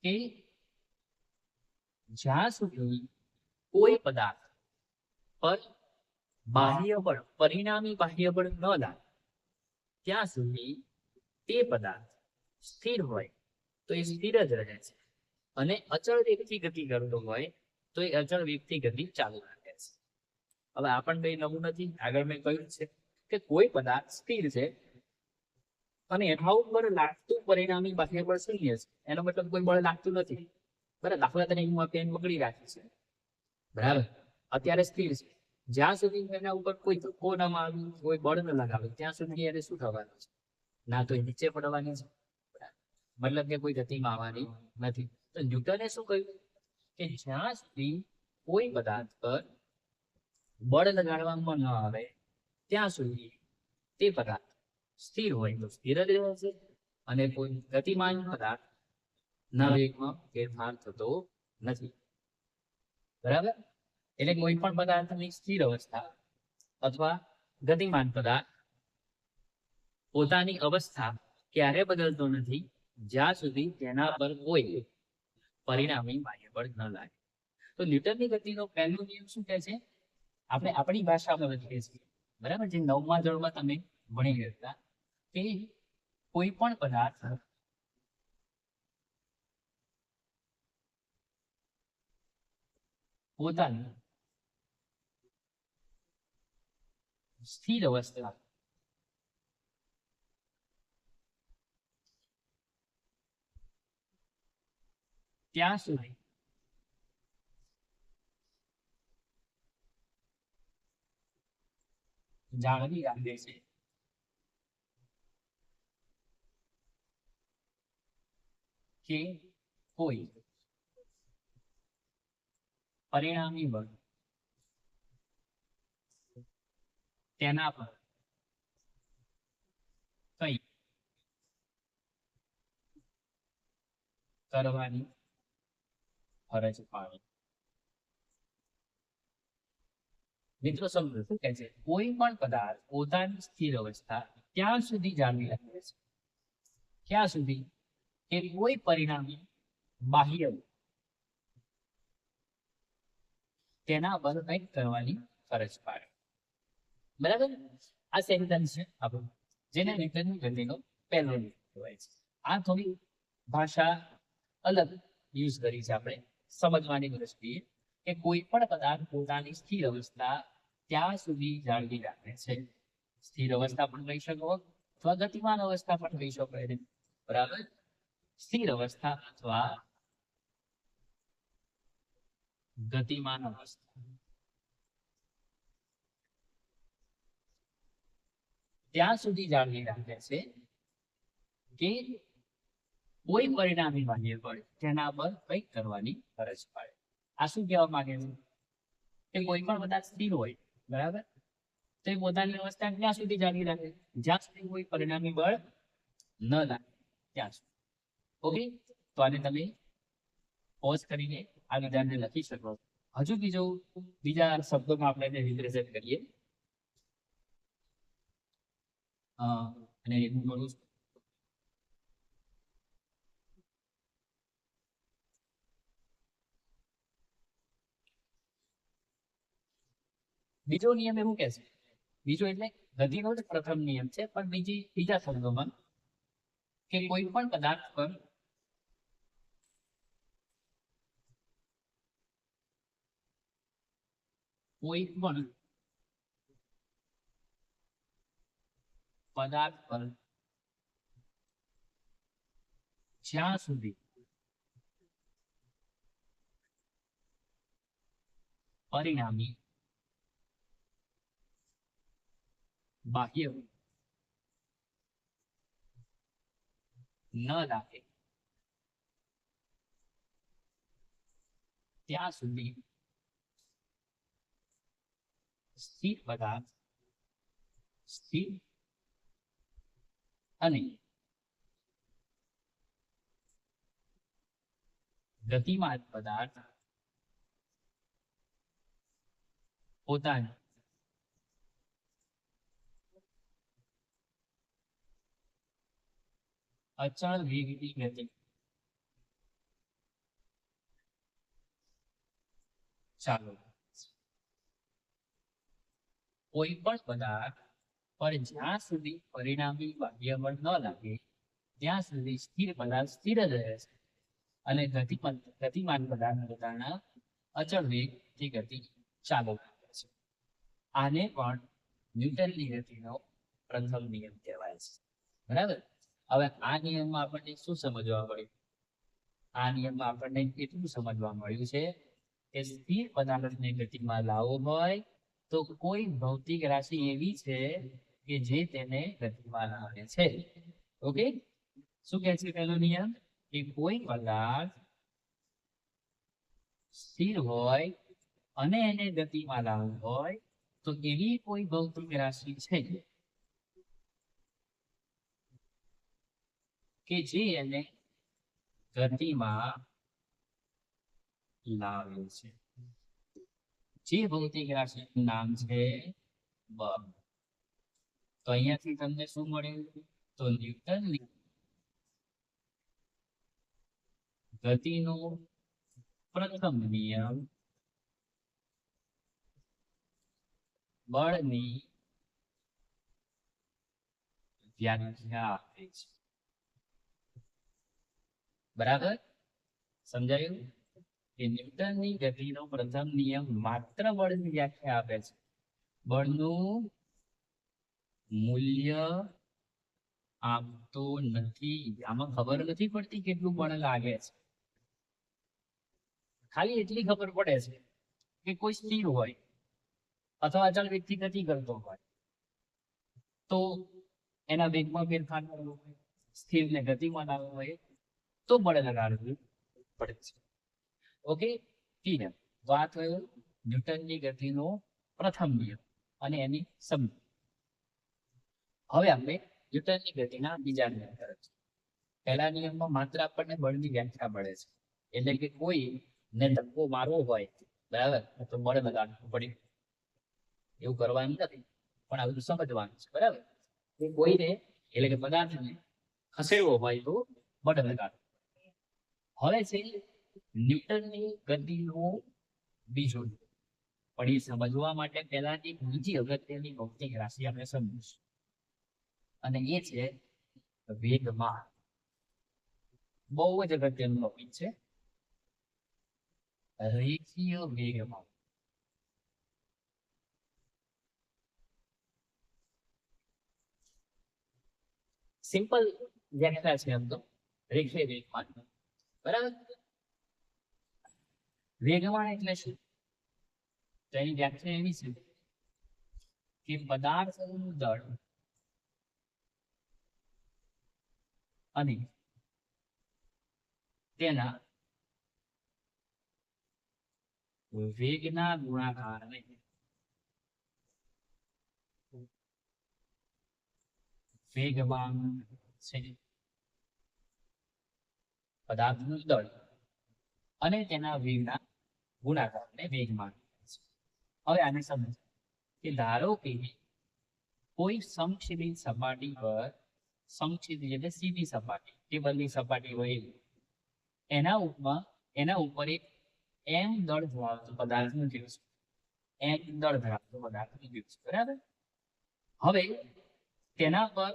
કે જ્યાં સુધી કોઈ પદાર્થ પર બાહ્ય બળ, પરિણામી બાહ્ય બળ ન લાગે ત્યાં સુધી તે પદાર્થ સ્થિર હોય તો એ સ્થિર જ રહે છે, અને અચળ વેગથી ગતિ કરતો હોય તો એ અચળ વેગથી ગતિ ચાલુ રાખે છે. હવે આ પણ કઈ નવું નથી. આગળ મેં કહ્યું છે કે કોઈ પદાર્થ સ્થિર છે અને એના ઉપર લાગતું પરિણામી બાહ્ય બળ શૂન્ય છે. એનો મતલબ કોઈ બળ લાગતું નથી. બરાબર, દાખલા તરીકે હું આ પેન પકડી રાખી છે, બરાબર, અત્યારે સ્થિર છે. જ્યાં સુધી એના ઉપર કોઈ ધક્કો ન મારું, કોઈ બળ ન લગાવે ત્યાં સુધી એને શું થવાનું છે? ના તો એ નીચે પડવાની છે, મતલબ કે કોઈ ગતિમાં આવવાની નથી. તો ન્યૂટને શું કહ્યું કે જ્યાં સુધી કોઈ પદાર્થ પર બળ લગાડવામાં ન આવે ત્યાં સુધી તે પદાર્થ સ્થિર હોય તો સ્થિર જ રહે છે, અને કોઈ ગતિમાન પદાર્થ ના વેગમાં ફેરફાર થતો નથી. બરાબર, એટલે કોઈ પણ પદાર્થની સ્થિર અવસ્થા અથવા ગતિમાન પદાર્થ પોતાની અવસ્થા ક્યારે બદલતો નથી જ્યાં સુધી તેના પર કોઈ પરિણામી બાહ્ય બળ ન લાગે. તો ન્યૂટનની ગતિનો પહેલો નિયમ શું કહે છે? આપણે આપણી ભાષામાં લખીએ છીએ, બરાબર, જે 9મા ધોરણમાં તમે ભણી ગયા કે કોઈ પણ પદાર્થ પોતાની સ્થિર અવસ્થા ત્યાં સુધી જાળવી રાખે છે કે કોઈ પરિણામી બળ તેના પર કઈ કરવાની ફરજ પાડે. મિત્રો સમજો શું કહે છે? કોઈ પણ પદાર્થ પોતાની સ્થિર અવસ્થા ત્યાં સુધી જાળવી રાખે છે, ક્યાં સુધી? કે કોઈ પરિણામી બાહ્ય તેના પર કંઈક કરવાની ફરજ પાડે. બરાબર, આ સેન્ટેન્સ છે આપણું, જેને ન્યૂટનની ગતિનો પહેલો નિયમ કહેવાય છે. આ થોડી ભાષા અલગ યુઝ કરી છે આપણે સમજવાની દ્રષ્ટિએ, કે કોઈ પણ પદાર્થ પોતાની સ્થિર અવસ્થા ત્યાં સુધી જાળવી રાખે છે. સ્થિર અવસ્થા પણ કહી શકો અથવા ગતિમાન અવસ્થા પણ કહી શકો એને. બરાબર, સ્થિર અવસ્થા અથવા ગતિમાન અવસ્થા ત્યાં સુધી જાળવી રાખે છે કે કોઈ પરિણામી બાહ્ય બળ તેના પર કંઈક કરવાની ફરજ પાડે. આ શું કહેવા માંગે છે? કે કોઈ પણ પદાર્થ સ્થિર હોય, બરાબર, તો એ પોતાની અવસ્થા ક્યાં સુધી જાળવી રાખે? જ્યાં સુધી કોઈ પરિણામી બળ ન લાગે ત્યાં સુધી. ઓકે, તો આને તમે પોઝ કરીને આ વિધાનને લખી શકો. હજુ બીજા શબ્દોમાં આપણે એને રિપ્રેઝેન્ટ કરીએ. અને હું કરું છું. બીજો નિયમ એવું કે છે, બીજો એટલે ગતિનો જ પ્રથમ નિયમ છે, પણ બીજા શબ્દોમાં કે કોઈ પણ પદાર્થ પર કોઈ પણ પદાર્થ પર જ્યાં સુધી પરિણામી બાહ્ય ન લાગે ત્યાં સુધી સ્થિર પદાર્થ સ્થિર અને ગતિમાન પદાર્થ પોતાની અચળ વેગની ગતિ ચાલો કોઈ પણ પદાર્થ પર જ્યાં સુધી પરિણામી બાહ્ય બળ ન લાગે ત્યાં સુધી સ્થિર પદાર્થ સ્થિર જ રહે છે અને ગતિમાન પદાર્થ પોતાના અચળ વેગથી ગતિ ચાલુ રાખે છે. આને પણ ન્યૂટનની ગતિનો પ્રથમ નિયમ કહેવાય છે. બરાબર. હવે આ નિયમમાં આપણને શું સમજવા મળ્યું? આ નિયમમાં આપણને એટલું સમજવા મળ્યું છે કે સ્થિર પદાર્થને ગતિમાં લાવવો હોય તો કોઈ ભૌતિક રાશિ એવી છે કે જે તેને ગતિમાં લાવે છે. ઓકે, શું કહે છે પહેલો નિયમ? કે કોઈ પદાર્થ સ્થિર હોય અને એને ગતિમાં લાવવું હોય તો એવી કોઈ ભૌતિક રાશિ છે કે જે એને ગતિમાં લાવે છે. જે ભૌતિક રાશિનું નામ છે બળ. તો અહીંયાથી તમને શું મળ્યું? તો ન્યૂટનની ગતિનો પ્રથમ નિયમ બળની વ્યાખ્યા આપે છે. બરાબર સમજાયું? કે ન્યૂટનની ગતિનો પ્રથમ નિયમ માત્ર બળની વ્યાખ્યા આપે છે. બળનું મૂલ્ય આપતો નથી. આમાં ખબર નથી પડતી કેટલું બળ લાગે છે. ખાલી એટલી ખબર પડે છે કે કોઈ સ્થિર હોય અથવા અચળ વેગથી ગતિ કરતો હોય તો એના વેગમાં ફેરફાર કરવો હોય, સ્થિરને ગતિમાં લાવવો હોય તો બળ લગાડવું પડે છે. ઓકે, ઠીક છે. તો આ થયો ન્યૂટનની ગતિનો પ્રથમ નિયમ અને એની સમજ. હવે આપણે ન્યૂટનની ગતિના બીજા નિયમ તરફ. પહેલા નિયમમાં માત્ર આપણને બળની વ્યાખ્યા મળે છે. એટલે કે કોઈ ને ધક્કો મારવો હોય, બરાબર, તો બળ લગાડવું પડે. એવું કરવાનું નથી, પણ આ બધું સમજવાનું છે. બરાબર. કે કોઈને એટલે કે પદાર્થને ખસેડવો હોય તો બળ લગાડવું. હવે છે ન્યૂટનની ગતિનો બીજો નિયમ. પણ એ સમજવા માટે પહેલાની બીજી અગત્યની ભૌતિક રાશિ આપણે સમજીશું અને એ છે વેગમાન. બહુ જ અગત્યનું ટોપિક છે. રેખીય વેગમાન. સિમ્પલ વ્યાખ્યા છે એમ તો રેખીય વેગમાન. બરાબર. વેગમાન એટલે શું? તો એની વ્યાખ્યા એવી છે કે પદાર્થનું દળ અને તેના વેગના ગુણાકારને વેગમાન છે. પદાર્થનું દળ અને તેના વેગના ગુણાકારને વેગમાન છે. હવે આને સમજ કે ધારો કે કોઈ સમક્ષિતિજ સપાટી પર, સમક્ષિતિજ એટલે સીધી સપાટી, ટેબલની સપાટી હોય એના ઉપર એક એમ દળ ધરાવતો પદાર્થ મૂક્યો છે. એમ દળ ધરાવતો પદાર્થ મૂક્યો છે. બરાબર. હવે તેના પર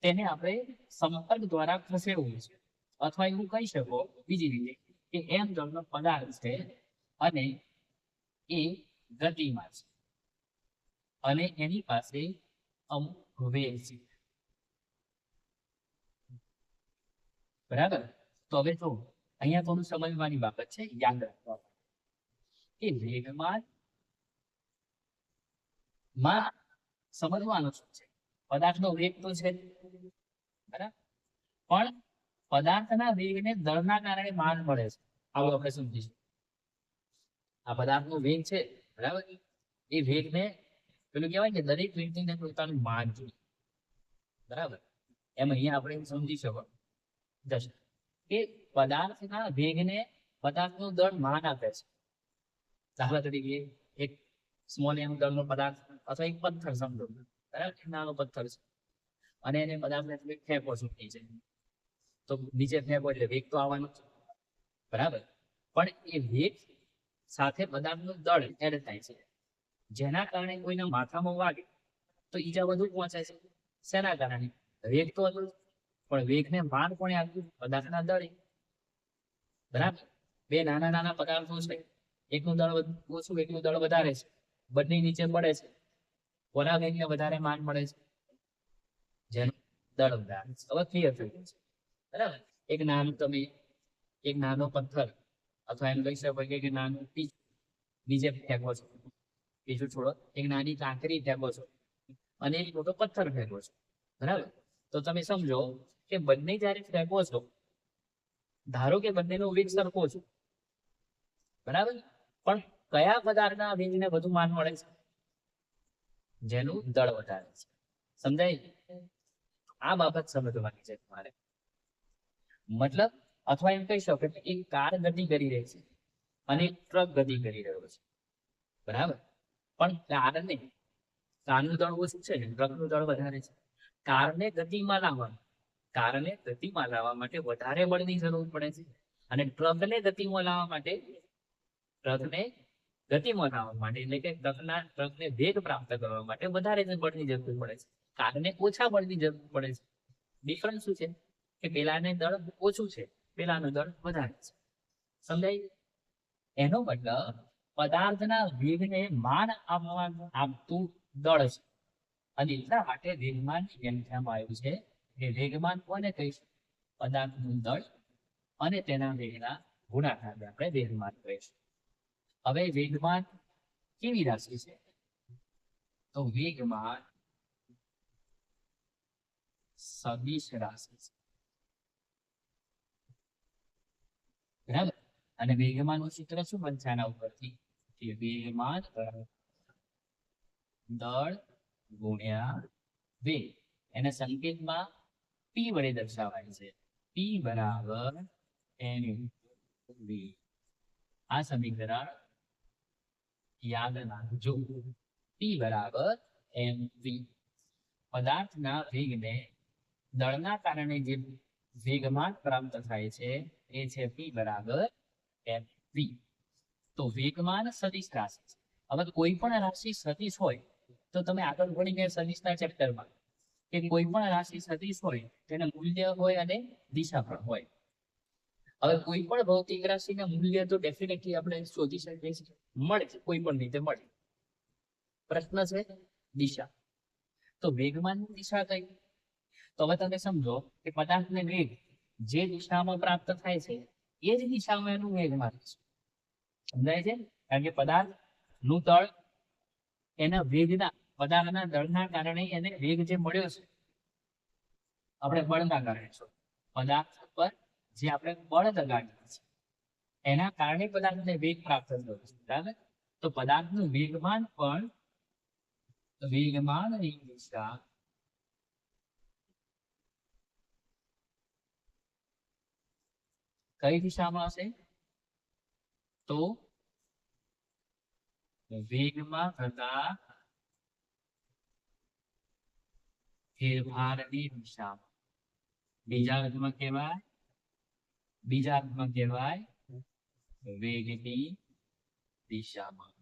તેને આપણે સંપર્ક દ્વારા ખસેડવું છે, અથવા એવું કહી શકો બીજી રીતે કે એમ દળનો પદાર્થ છે અને એ ગતિમાં છે અને એની પાસે અમુક વેગ છે. બરાબર. તો હવે જો અહીંયા થોડું સમજવાની બાબત છે, યાદ રાખવા કે વેગમાન સમજવાનું શું છે? પદાર્થનો વેગ તો છે, બરાબર, પણ પદાર્થના વેગને દળના કારણે માન મળે છે. આવું આપણે સમજીશું. આ પદાર્થનો વેગ છે, બરાબર, એ વેગને પેલું કહેવાય કે દરેક વ્યક્તિને પોતાનું માન જોઈએ, બરાબર. એમ અહીંયા આપણે સમજી શકો જશે કે પદાર્થના વેગને પદાર્થનું દળ માન આપે છે. દાખલા તરીકે એક સ્મોલ એમ દળનો પદાર્થ અથવા એક પથ્થર સમજો, બરાબર, નાનો પથ્થર છે અને એને પદાર્થને તમે ફેંકો છો નીચે, તો નીચે ફેંકો એટલે વેગ તો આવવાનો છે, બરાબર. પણ એ વેગ સાથે પદાર્થનું દળ એડ થાય છે, જેના કારણે કોઈના માથામાં વાગે તો ઈજા વધુ પહોંચે છે. શેના કારણે? વેગ તો હતું, પણ વેગને માન કોણે આપ્યું? પદાર્થના દળે, બરાબર. બે નાના નાના પદાર્થો છે, એકનું દળ ઓછું, એકનું દળ વધારે છે, બંને નીચે પડે છે, કોના વેગને વધારે માન મળે છે? જેનું દળ વધારે છે. હવે ક્લિયર થઈ ગયું છે, બરાબર. એક નાનો પથ્થર અથવા એમ કહી શકો કે નાનું પીછું નીચે ફેંકો છો, પીછું છોડો, એક નાની કાંકરી ફેંકો છો અને એક મોટો પથ્થર ફેંકો છો, બરાબર. તો તમે સમજો કે બંને જયારે ફેંકો છો, ધારો કે બંનેનો વેગ સરખો છે, બરાબર, પણ કયા પદાર્થના વેગને વધુ માન મળે છે? જેનું દળ વધારે છે. સમજાય? આ બાબત સમજવાની છે તમારે. મતલબ, અથવા એમ કહી શકો કે એક કાર ગતિ કરી રહી છે અને એક ટ્રક ગતિ કરી રહ્યો છે, બરાબર. પણ કારનું દળ ઓછું છે ને ટ્રકનું દળ વધારે છે. કારને ગતિમાં લાવવા માટે વધારે બળની જરૂર પડે છે અને ટ્રકને ગતિમાં લાવવા માટે એટલે કે ટ્રકને વેગ પ્રાપ્ત કરવા માટે વધારે બળની જરૂર પડે છે. કારને ઓછા બળની જરૂર પડે છે. ડિફરન્સ શું છે? કે પેલાને દળ ઓછું છે, પેલાનું દળ વધારે છે. સમજાય? એનો મતલબ પદાર્થના વેગને માન આપતું દળ છે અને એટલા માટે વેગમાનની વ્યાખ્યામાં આવ્યું છે કે વેગમાન કોને કહીશું? પદાર્થનું દળ અને તેના વેગના ગુણાકારને આપણે વેગમાન કહીશું. હવે વેગમાન કેવી રાશિ છે? તો વેગમાન સદિશ રાશિ છે, બરાબર. અને વેગમાનનું સૂત્ર શું બનશે આના ઉપરથી? કે વેગમાન દળ ગુણ્યા વેગ, એને સંકેતમાં p વડે દર્શાવાય છે. p બરાબર mv. આ સમીકરણ યાદ રાખજો. p બરાબર mv. પદાર્થના વેગને દળના કારણે જે વેગમાન પ્રાપ્ત થાય છે એ છે p બરાબર mv. તો વેગમાન સદિશ રાશિ છે. હવે કોઈ પણ રાશિ સદિશ હોય તો તમે આગળ ભણી ગયા સદિશના ચેપ્ટરમાં કે કોઈ પણ રાશિ સદિશ હોય તેનું મૂલ્ય હોય અને દિશા પણ હોય. હવે કોઈ પણ ભૌતિક રાશિના મૂલ્ય તો ડેફિનેટલી આપણે શોધી શકીએ છીએ, મળે છે, કોઈ પણ રીતે મળે. પ્રશ્ન છે દિશા. તો વેગમાનની દિશા કઈ? તો હવે તમે સમજો કે પદાર્થને વેગ જે દિશામાં પ્રાપ્ત થાય છે એ જ દિશામાં એનું વેગમાન છે. સમજાય છે? કારણ કે પદાર્થનું દળ એના વેગના, પદાર્થના દળના કારણે એને વેગ જે મળ્યો છે, આપણે બળના કારણે છો, પદાર્થ પર જે આપણે બળ લગાડીએ છીએ એના કારણે પદાર્થને વેગ પ્રાપ્ત થયો છે, બરાબર. તો પદાર્થનું વેગમાન પણ વેગમાનની દિશા કઈ દિશામાં હશે? તો વેગમાં થતા ફેરફારની દિશામાં. બીજા અર્થમાં કહેવાય વેગની દિશામાં,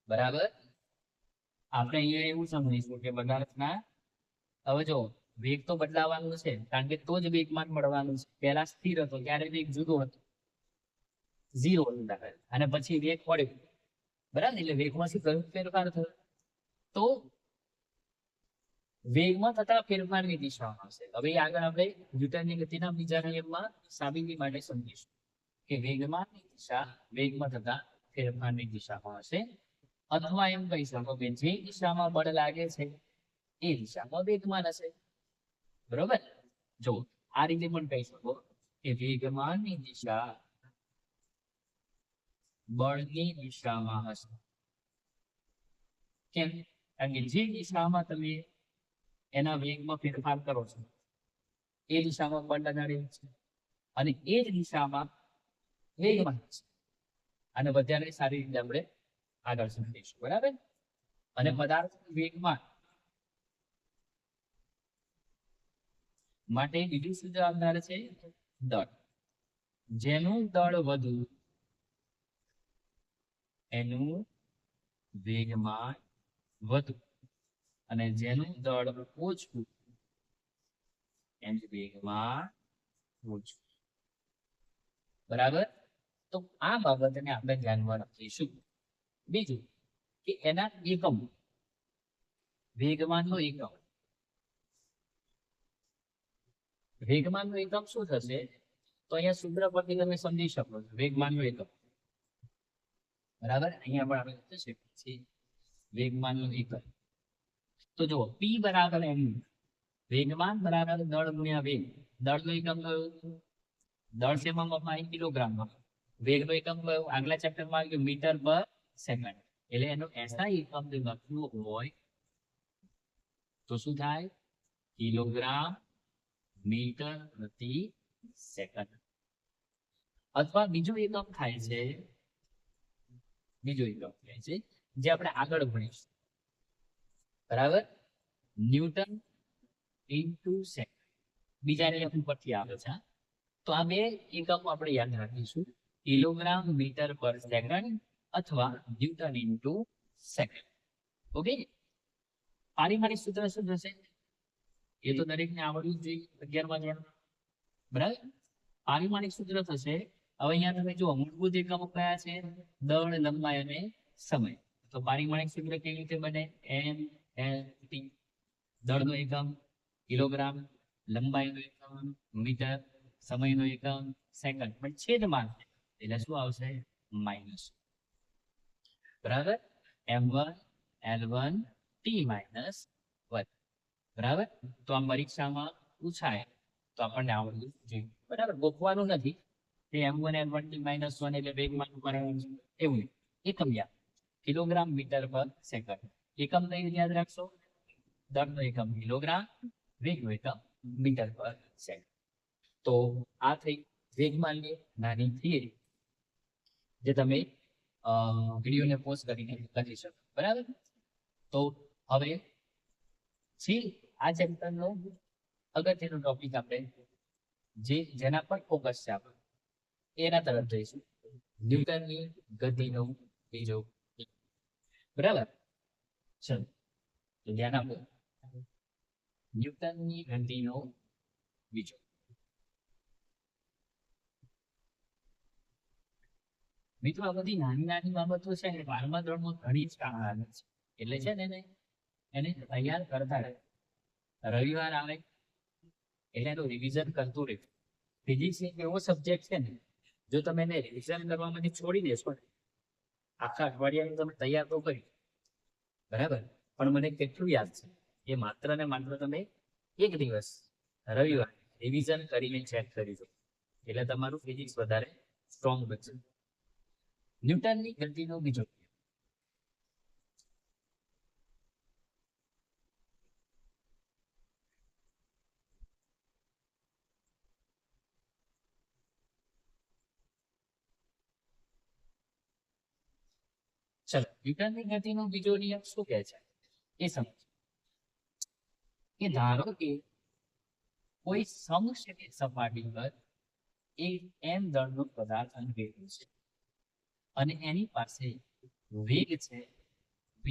બરાબર. આપણે અહીંયા એવું સમજીશું કે પદાર્થના, હવે જો વેગ તો બદલાવાનું છે કારણ કે તો જ વેગમાન મળવાનું છે. પહેલા સ્થિર હતો ત્યારે વેગ જુદો હતો, 0 હતો, અને પછી વેગ પડ્યો, બરાબર. એટલે વેગમાં શું કયું ફેરફાર થયો? તો વેગમાં થતા ફેરફારની દિશામાં હશે. હવે આગળ આપણે ન્યૂટનની ગતિના બીજા નિયમમાં સાબિતી માટે સમજીશું કે વેગમાનની દિશા વેગમાં થતા ફેરફારની દિશામાં હશે, અથવા એમ કહી શકો કે જે દિશામાં બળ લાગે છે એ દિશામાં વેગમાન હશે. બરોબર. જો આ રીતે પણ કહી શકો કે વેગમાનની દિશા બળની દિશામાં હશે. કેમ? કારણ કે જે દિશામાં તમે એના વેગમાં ફેરફાર કરો છો એ દિશામાં બળ લગાડેલું છે અને એ જ દિશામાં વેગમાન છે. અને વધારે સારી રીતે આપણે આગળ સમજીશું. બરાબર. અને પદાર્થ વેગમાન માટે બીજું શું જવાબદાર છે? દળ. જેનું દળ વધુ એનું વેગમાન વધુ અને જેનું દળ ઓછું એનું વેગમાન ઓછું. બરાબર. તો આ બાબતને આપણે ધ્યાનમાં રાખીશું. બીજું કે એના એકમ, વેગમાનનો એકમ, વેગમાનનો એકમ શું થશે? તો અહીંયા સૂત્ર પરથી તમે સમજી શકો છો વેગમાનનો એકમ. બરાબર. અહીંયા પણ આપણે થશે પછી વેગમાનનો એકમ. તો જુઓ P બરાબર m, વેગમાન બરાબર દળ ગુણ્યા વેગ. દળનો એકમ કયો? દળ શેમાં મપાય? કિલોગ્રામમાં. વેગનો એકમ કયો? આગલા ચેપ્ટરમાં આવ્યું મીટર પર સેકન્ડ. એટલે એનો SI એકમ જો લખ્યું હોય તો શું થાય? કિલોગ્રામ મીટર પ્રતિ સેકન્ડ. અથવા બીજો એકમ થાય છે, બીજો એકમ થાય છે જે આપણે આગળ ભણીશું. બરાબર. ન્યૂટન ઇન્ટુ સેકન્ડ બીજા નિયમ પરથી આવે છે. તો આ બે એકમો આપણે યાદ રાખીશું, કિલોગ્રામ મીટર પર સેકન્ડ અથવા ન્યૂટન ઇન્ટુ સેકન્ડ. ઓકે. પારિમાણિક સૂત્ર શું થશે? એ તો દરેકને આવડવું જ જોઈએ 11મા ધોરણ. બરાબર. પારિમાણિક સૂત્ર થશે, હવે અહીંયા તમે જુઓ મૂળભૂત એકમો કયા છે? દળ, લંબાઈ અને સમય. તો પારિમાણિક સૂત્ર કેવી રીતે બને? m l t. દળનો એકમ કિલોગ્રામ, લંબાઈનો એકમ મીટર, સમયનો એકમ સેકન્ડ, પણ છેદમાં એટલે શું આવશે? માઇનસ. બરાબર. m1 l1 t minus 1. બરાબર. તો આ પરીક્ષામાં પૂછાય તો આપણને આવડવું જોઈએ. બરાબર. ગોખવાનું નથી કે m1 l1 t માઇનસ 1 એટલે વેગમાનનું પરિમાણ છે એવું નહીં. એકમ યાદ, કિલોગ્રામ મીટર પર સેકન્ડ. એકમ કઈ યાદ રાખશો? દળનો એકમ કિલોગ્રામ, વેગનો એકમ મીટર પર સેકન્ડ. તો આ થઈ વેગમાનની નાની થિયરી જે તમે વિડીયોને પોઝ કરીને લખી શકો. બરાબર. તો હવે આ ચેપ્ટરનો અગત્યનો ટોપિક આપણે જેના પર ફોકસ છે આપણે એના તરફ જઈશું. ન્યૂટનની ગતિનો બીજો. બરાબર. ચલો તો ધ્યાન આપો. ન્યૂટનની ગતિનો બીજો. મિત્રો આ બધી નાની નાની બાબતો છે ને 12મા ધોરણમાં ઘણી જ કામ આવે છે. એટલે છે ને એને તૈયાર કરતા રહે. રવિવાર આવે એટલે એનું રિવિઝન કરતું રહે. ફિઝિક્સ એક એવો સબ્જેક્ટ છે ને જો તમે એને રિવિઝન કરવામાંથી છોડી દેશો ને આખા અઠવાડિયાનું તમે તૈયાર તો કરી બરાબર, પણ મને કેટલું યાદ છે એ માત્ર ને માત્ર તમે એક દિવસ રવિવાર રિવિઝન કરીને ચેક કરી દો એટલે તમારું ફિઝિક્સ વધારે સ્ટ્રોંગ બનશે. ન્યૂટનની ગતિનો બીજો. ચલો ન્યૂટનની ગતિનો બીજો નિયમ શું કહે છે એ સમજ. કે ધારો કે કોઈ સમક્ષેત્ર સપાટી પર એક m દળનો પદાર્થ અનભેદ્ય છે અને એની પાસે વેગ છે v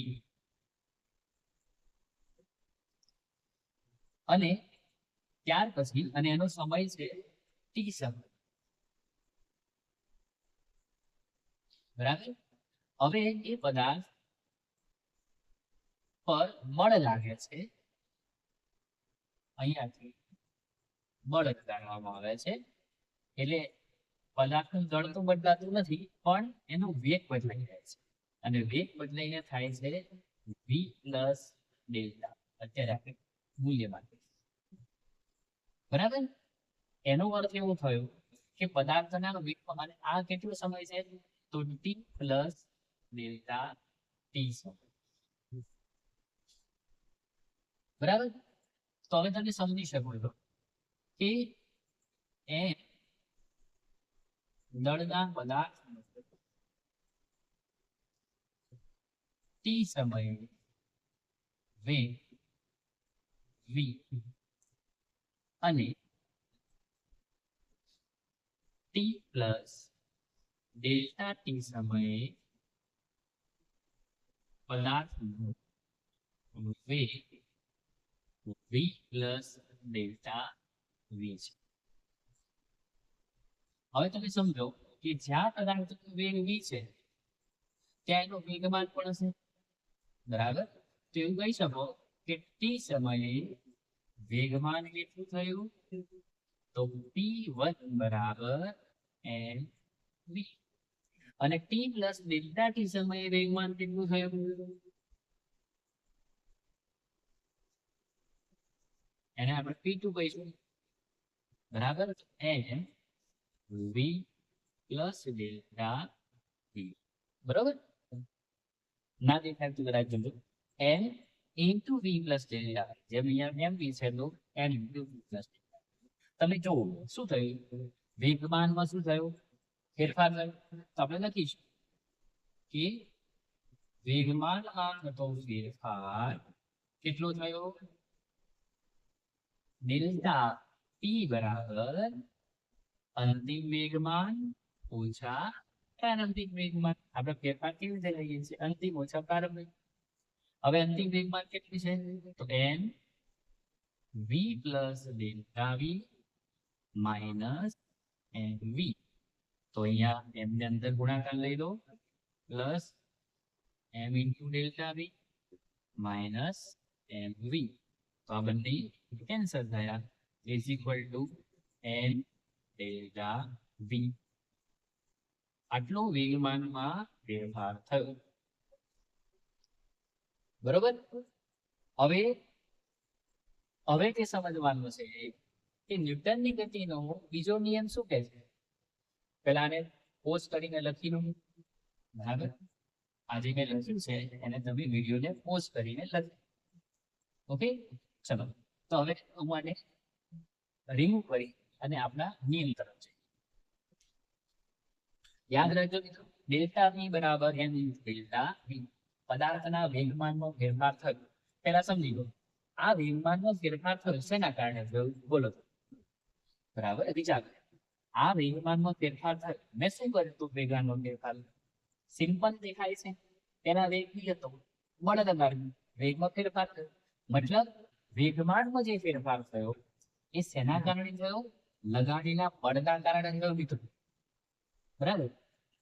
અને ત્યાર પછી અને એનો સમય છે t સમય. બરાબર. હવે એ પદાર્થ પર બળ લાગે છે, અહીંયાથી બળ લગાડવામાં આવે છે એટલે પદાર્થનું દળ તો બદલાતું નથી પણ એનો વેગ બદલાઈ જાય છે અને વેગ બદલાઈને થાય છે v પ્લસ ડેલ્ટા. અત્યારે આપણે મૂલ્ય માટે બરાબર. એનો અર્થ એવો થયો કે પદાર્થના વેગમાં અને આ કેટલો સમય છે તો ટી પ્લસ ડેલ્ટા ટી સમય. બરાબર. તો હવે તમે સમજી શકો છો કે એ દળના પદાર્થ ટી સમયે વેગ વી અને ટી પ્લસ ડેલ્ટા ટી સમયે પદાર્થનો વેગ વી પ્લસ ડેલ્ટા વી છે. હવે તમે સમજો કે જ્યાં પદાર્થનો વેગ વી છે ત્યાં એનો વેગમાન પણ હશે. બરાબર. તો એવું કહી શકો કે ટી સમયે વેગમાન કેટલું થયું તો p1 બરાબર એમ વી અને ટી પ્લસ ડેલ્ટા ટી સમયે વેગમાન કેટલું થયું એને આપણે p2 કહીશું. બરાબર. એમ વી પ્લસ ડેલ્ટા વી. બરાબર. ના દેખાય તો કદાચ જોજો એમ ઇન્ટુ વી પ્લસ ડેલ્ટા જેમ અહીંયા એમ વી છે તો એમ ઇન્ટુ વી પ્લસ ડેલ્ટા. તમે જુઓ શું થયું વેગમાનમાં શું થયું ફેરફાર થયો. તો આપણે લખીશું કે વેગમાનમાં થતો ફેરફાર કેટલો થયો ડેલ્ટા પી બરાબર અંતિમ વેગમાન ઓછા પ્રારંભિક વેગમાન. આપણે ફેરફાર કેવી રીતે લઈએ છીએ અંતિમ ઓછા પ્રારંભિક. હવે અંતિમ વેગમાન કેટલી છે તો M V plus delta V minus M V. તો અહીંયા એમ ની અંદર ગુણાકાર લઈ લો plus M into delta V minus M V. તો આ બંને કેન્સલ થયા is equal to M delta V. આટલો વેગમાનમાં ફેરફાર થયો. બરોબર. હવે હવે તે સમજવાનું છે કે ન્યૂટનની ગતિનો બીજો નિયમ શું કહે છે. પહેલા આને પોઝ કરીને લખી લો. બરાબર. આજે મેં લખ્યું છે એને તમે વિડીયોને પોઝ કરીને લખો. ઓકે ચલો. તો હવે હું આને રિમૂવ કરી અને આપણા નિયમ તરફ જઈએ. યાદ રાખજો મિત્રો ડેલ્ટા વી બરાબર એમ ડેલ્ટા વી પદાર્થના વેગમાનનો ફેરફાર થયો. પહેલા સમજી લો આ વેગમાનનો ફેરફાર થયો શેના કારણે થયો બોલો. બરાબર. બીજા આ વેગમાનમાં ફેરફાર થયો મેં શું કર્યું તું વેગમાનમાં ફેરફાર સિમ્પલ દેખાય છે. તેના વેગ બી હતો બળ લગાડ્યું વેગમાં ફેરફાર થયો મતલબ વેગમાનમાં જે ફેરફાર થયો એ શેના કારણે થયો લગાડેલા બળના કારણે થયો મિત્રો. બરાબર.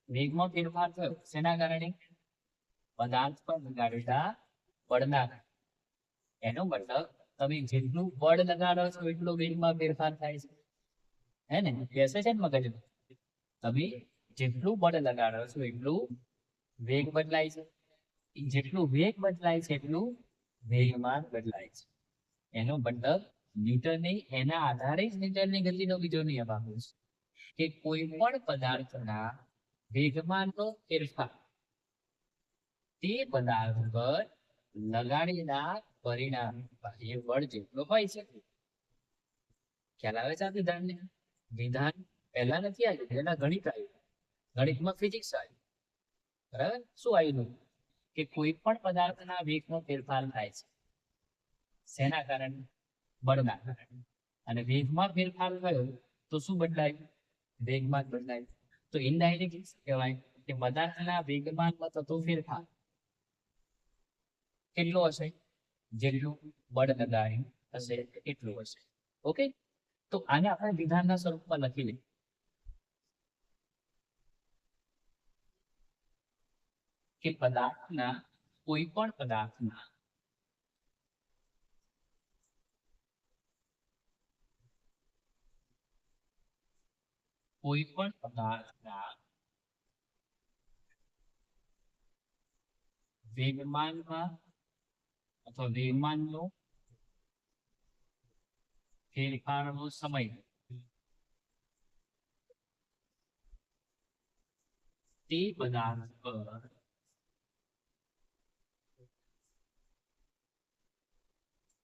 વેગમાં ફેરફાર થયો શેના કારણે પદાર્થ પર લગાડેલા બળના કારણે. એનો મતલબ તમે જેટલું બળ લગાડો છો એટલો વેગમાં ફેરફાર થાય છે. હે ને બેસે છે ને મગજ. તમે જેટલું બળ લગાડો છો એટલું વેગ બદલાય છે. જેટલું વેગ બદલાય છે એટલું વેગમાન બદલાય છે. એનો મતલબ ન્યૂટને એના આધારે જ ન્યૂટનની ગતિનો બીજો નિયમ આપ્યો છે કે કોઈ પણ પદાર્થના વેગમાનનો ફેરફાર તે પદાર્થ પર લગાડેલા પરિણામ બાહ્ય બળ જેટલો હોય છે. ખ્યાલ આવે છે આ વિધાનને. વિધાન પહેલા નથી આવ્યું પહેલા ગણિત આવ્યું. ગણિતમાં ફિઝિક્સ આવ્યું. બરાબર. શું આવ્યું કે કોઈ પણ પદાર્થના વેગનો ફેરફાર થાય છે શેના કારણે બળના કારણે. અને વેગમાં ફેરફાર થયો તો શું બદલાયું વેગમાન બદલાયું. તો ઇનડાયરેક્ટલી કહેવાય કે પદાર્થના વેગમાનમાં થતો ફેરફાર કેટલો હશે જેટલું બળ લગાડ્યું હશે એટલું હશે. ઓકે. તો આને આપણે વિધાનના સ્વરૂપમાં લખી લઈએ કે પદાર્થના કોઈ પણ પદાર્થના કોઈ પણ પદાર્થના વેગમાનમાં અથવા વેગમાનનો ફેરફારનો સમય તે પદાર્થ પર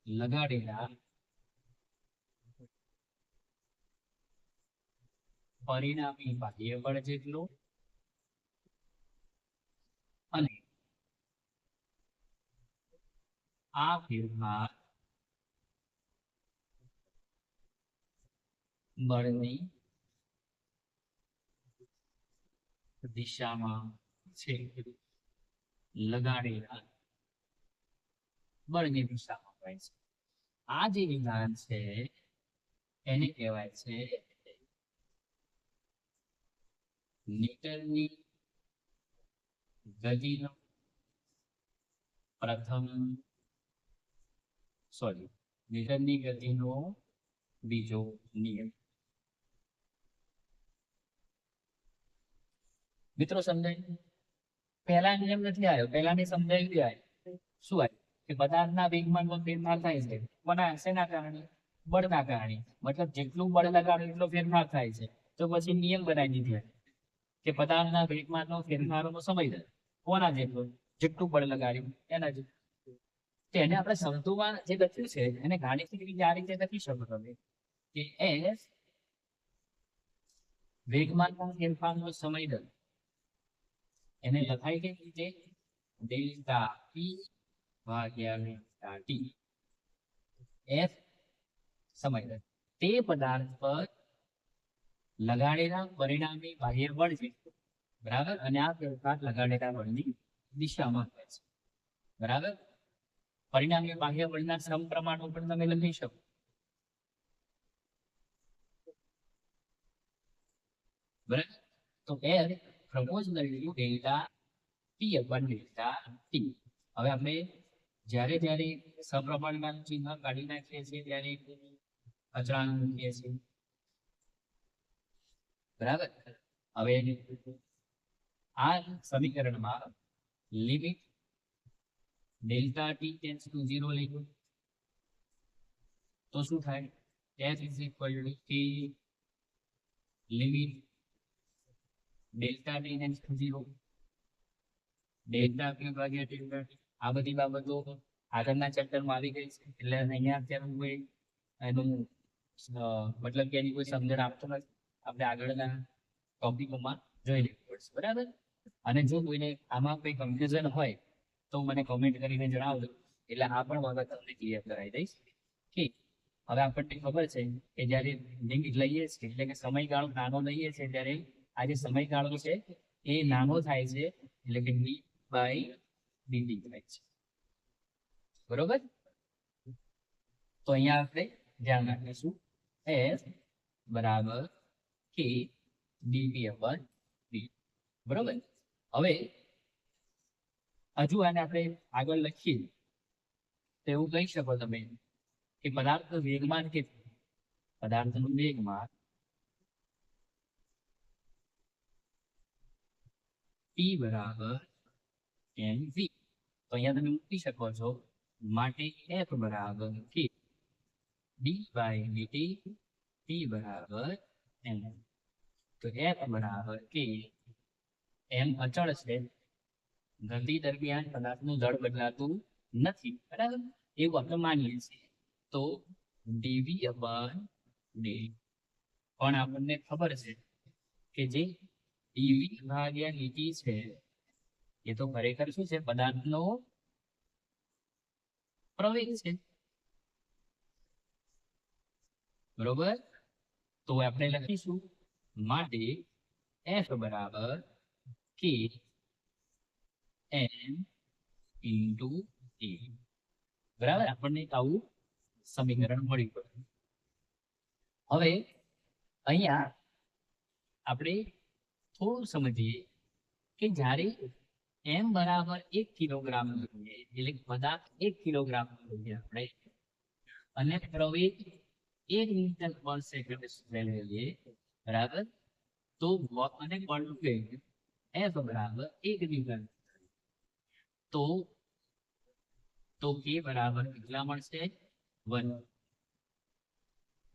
લગાડેલા પરિણામી બાહ્ય બળ જેટલો અને આ ફેરફાર બળની દિશામાં છે. લગાડેલા બળની દિશામાં હોય છે. આ જે વિધાન છે એને કહેવાય છે ન્યૂટનની ગતિનો ન્યૂટનની ગતિનો બીજો નિયમ. મિત્રો સમજાય? પહેલા નિયમ નથી આવ્યો, પહેલાની સમજાવી દે. શું આવ્યું કે પદાર્થના વેગમાનમાં ફેરફાર થાય છે. કોના શેના કારણે? બળના કારણે. મતલબ જેટલું બળ લગાડો એટલો ફેરફાર થાય છે. તો પછી નિયમ બનાવી દીધો કે પદાર્થના વેગમાનનો ફેરફારનો સમય દર કોના જેટલો? જેટલું બળ લગાડ્યું એના જેટલું. એને આપણે શબ્દોમાં જે લખ્યું છે એને ગાણિતિક રીતે આ રીતે લખી શકો તમે કે એસ વેગમાનના ફેરફારનો સમય દર એને લખાય કે રીતે ડેલ્ટા પી ભાગ્યા ડેલ્ટા ટી. એફ સમય દર તે પદાર્થ પર લગાડેલા પરિણામી બાહ્ય બળ છે. બરાબર? અને આ ફેરફાર લગાડેલા બળની દિશામાં થાય છે. બરાબર? પરિણામી બાહ્ય બળના સમપ્રમાણો પણ તમે લખી શકો. બરાબર? તો એર પ્રપોઝ વેલ્યુ delta T upon delta T. હવે આપણે જ્યારે સપ્રમાણમાં ચિહ્ન કાઢી નાખીએ છીએ ત્યારે અચળાંક મૂકીએ છીએ. બરાબર? હવે આ સમીકરણમાં limit delta T tends to 0 લખ્યું તો શું થાય? f is equal to k limit delta T tends to 0 delta p ભાગ્યા ડેલ્ટા t. આ બધી બાબતો આગળના ચેપ્ટરમાં આવી ગઈ છે એટલે અહીંયા અત્યારે કોઈ એનું મતલબ કે એની કોઈ સમજણ આપતો નથી. આપણે આગળના ટોપિકોમાં જોઈ લેવું પડશે. બરાબર? અને જો કોઈને આમાં કોઈ કન્ફ્યુઝન હોય તો મને કોમેન્ટ કરીને જણાવજો એટલે આ પણ બાબત તમને ક્લિયર કરાવી દઈશ. ઠીક. હવે આપણને ખબર છે કે જ્યારે લિમિટ લઈએ છીએ એટલે કે સમયગાળો નાનો લઈએ છીએ ત્યારે આ જે સમયગાળો છે એ નાનો થાય છે એટલે કે ડી બાય ડીટી થાય છે. બરોબર? તો અહીંયા આપણે ધ્યાન રાખીશું એસ બરાબર કે ડીટી અપન ડી. બરોબર? હવે હજુ આને આપણે આગળ લખીએ તો એવું કહી શકો તમે કે પદાર્થનું વેગમાન કેટલું? પદાર્થનું વેગમાન P બરાબર mv. તો અહીંયા તમે મૂકી શકો છો માટે F બરાબર k d by dt P બરાબર m. તો F બરાબર k m અચળ છે. ગતિ દરમિયાન પદાર્થનું દળ બદલાતું નથી. બરાબર? એવું આપણે માનીએ છીએ. તો dv અપન dt પણ આપણને ખબર છે કે જે dv ભાગ્યા dt છે એ તો ખરેખર શું છે? પદાર્થનો પ્રવેગ છે. બરોબર? તો આપણે લખીશું માટે f બરાબર k m ઇન્ટુ a. બરાબર? આપણને આવું સમીકરણ મળ્યું. હવે અહીંયા આપણે થોડું સમજીએ કે જ્યારે m બરાબર 1 કિલોગ્રામ લઈએ એટલે પદાર્થ 1 કિલોગ્રામ લઈએ આપણે અને પ્રવેગ 1 મીટર પર સેકન્ડ સ્ક્વેર લઈએ. બરાબર? તો અને બળનું વેગ f બરાબર 1 ન્યૂટન. તો k બરાબર કેટલા મળશે? 1.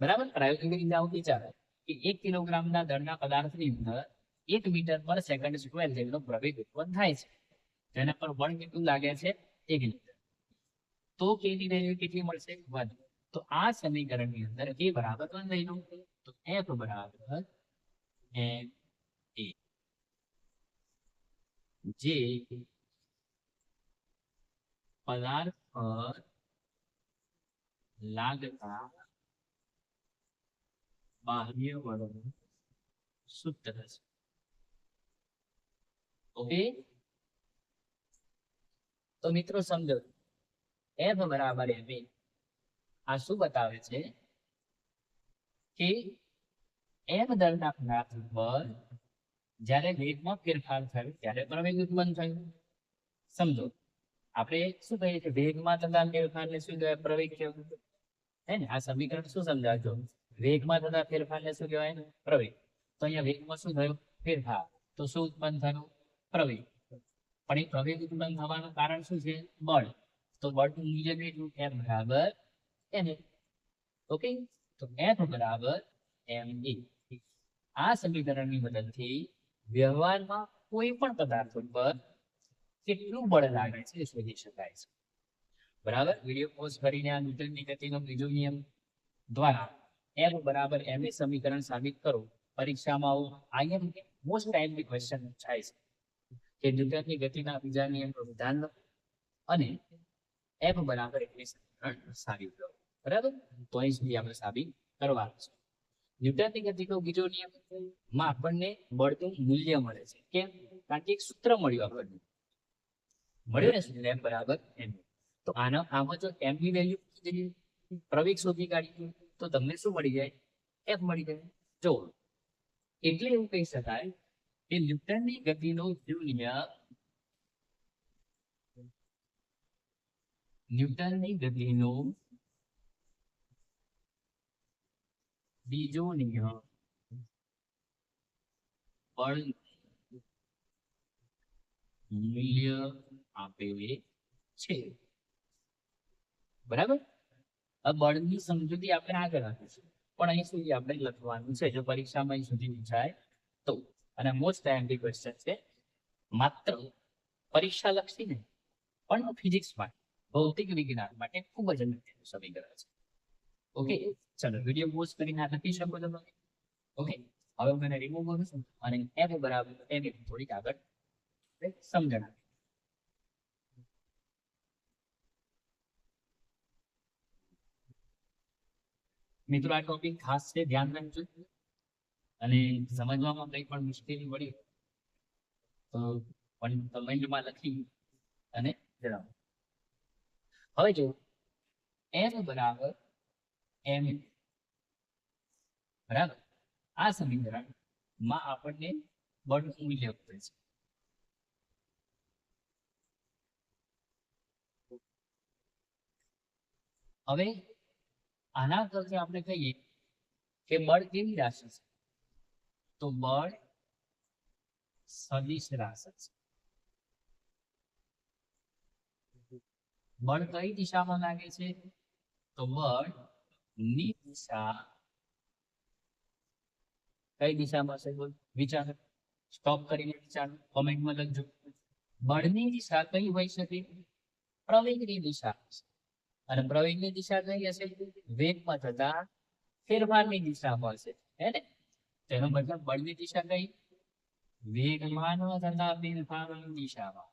બરાબર. પ્રાયોગિક રીતે આવું વિચારો કે 1 કિલોગ્રામના દળના પદાર્થની અંદર 1 મીટર પર સેકન્ડ સ્ક્વેર જેટલો પ્રવેગ ઉત્પન્ન થાય છે. તેના પર બળ કેટલું લાગે છે? 1 ન્યૂટન. તો k ની વેલ્યુ કેટલી મળશે? 1. તો આ સમીકરણની અંદર k બરાબર 1 લઈ લો. તો F બરાબર ma, જે પદાર્થ પર લાગતા બાહ્ય બળનું સૂત્ર છે. ઓકે, તો મિત્રો સમજો, F બરાબર ma આ શું બતાવે છે કે m દળના પદાર્થ પર જ્યારે વેગમાં ફેરફાર થયો ત્યારે પ્રવેગ ઉત્પન્ન થયો. સમજો, આપણે શું કહીએ છીએ? વેગમાં થતા ફેરફારને શું કહેવાય? પ્રવેગ કહેવાય. હે ને? આ સમીકરણ શું સમજાવજો? વેગમાં થતા ફેરફારને શું કહેવાય? પ્રવેગ. તો અહીંયા વેગમાં શું થયું? ફેરફાર. તો શું ઉત્પન્ન થયું? પ્રવેગ. પણ એ પ્રવેગ ઉત્પન્ન થવાનું કારણ શું છે? બળ. તો બળનું મૂલ્ય કેટલું? F બરાબર ma. ઓકે, તો F બરાબર ma. આ સમીકરણની મદદથી વ્યવહારમાં કોઈ પણ પદાર્થ પર કેટલું બળ લાગે છે એ શોધી શકાય છે. બરાબર. વિડીયો પોઝ કરીને આ ન્યૂટનની ગતિનો બીજો નિયમ દ્વારા F બરાબર ma સમીકરણ સાબિત કરો. પરીક્ષામાં આવું મોસ્ટ ટાઈમલી ક્વેશ્ચન થાય છે કે ન્યૂટનની ગતિના બીજા નિયમનું વિધાન લો અને F બરાબર ma સમીકરણ સાબિત કરો. બરાબર. તો અહીં સુધી આપણે સાબિત કરવાનું છે. ન્યૂટનની ગતિનો બીજો નિયમ માં આપણને બળનું મૂલ્ય મળે છે. કેમ? કારણ કે એક સૂત્ર મળ્યું આપણને. મળ્યું ને સૂત્ર F બરાબર ma. તો આમાં જો m ની વેલ્યુ પ્રવેગ શોધી કાઢીએ તો તમને શું મળી જાય? F મળી જાય. જો એટલે એવું કહી શકાય કે ન્યૂટનની ગતિનો બીજો નિયમ બળ મૂલ્ય આપે છે. બરાબર. હવે બળની સમજૂતી આપણે આગળ આપીશું, પણ અહીં સુધી આપણે લખવાનું છે. જો પરીક્ષામાં અહીં સુધી પૂછાય તો. અને મોસ્ટ ટાઈમલી ક્વેશ્ચન છે, માત્ર પરીક્ષા લક્ષી નહીં પણ ફિઝિક્સ માટે, ભૌતિક વિજ્ઞાન માટે ખૂબ જ અગત્યનું સમીકરણ છે. ઓકે, ચલો વિડીયો પોઝ કરીને આ લખી શકો છો તમે. ઓકે, હવે હું એને રિમૂવ કરું છું અને F બરાબર ma થોડીક આગળ સમજણ આપી. મિત્રો આ ટોપિક ખાસ છે, ધ્યાન રાખજો. અને સમજવામાં કંઈ પણ મુશ્કેલી પડી તો પણ કમેન્ટમાં લખી અને જણાવો. હવે જો F બરાબર ma, બરાબર, આ સમીકરણમાં આપણને બળનું મૂલ્ય મળે છે. હવે આના પરથી આપણે કહીએ કે બળ કેવી રાશિ છે? તો બળ સદિશ રાશિ છે. બળ કઈ દિશામાં લાગે છે? તો બળ ની દિશા કઈ દિશામાં છે? વિચારો, સ્ટોપ કરીને વિચારો, કોમેન્ટમાં લખજો. બળની દિશા કઈ હોઈ શકે? પ્રવેગની દિશા. અને પ્રવેગની દિશા કઈ હશે? વેગમાં થતા ફેરફારની દિશામાં હશે, હે ને? તેનો મતલબ બળની દિશા કઈ? વેગમાન થતા ફેરફારની દિશામાં.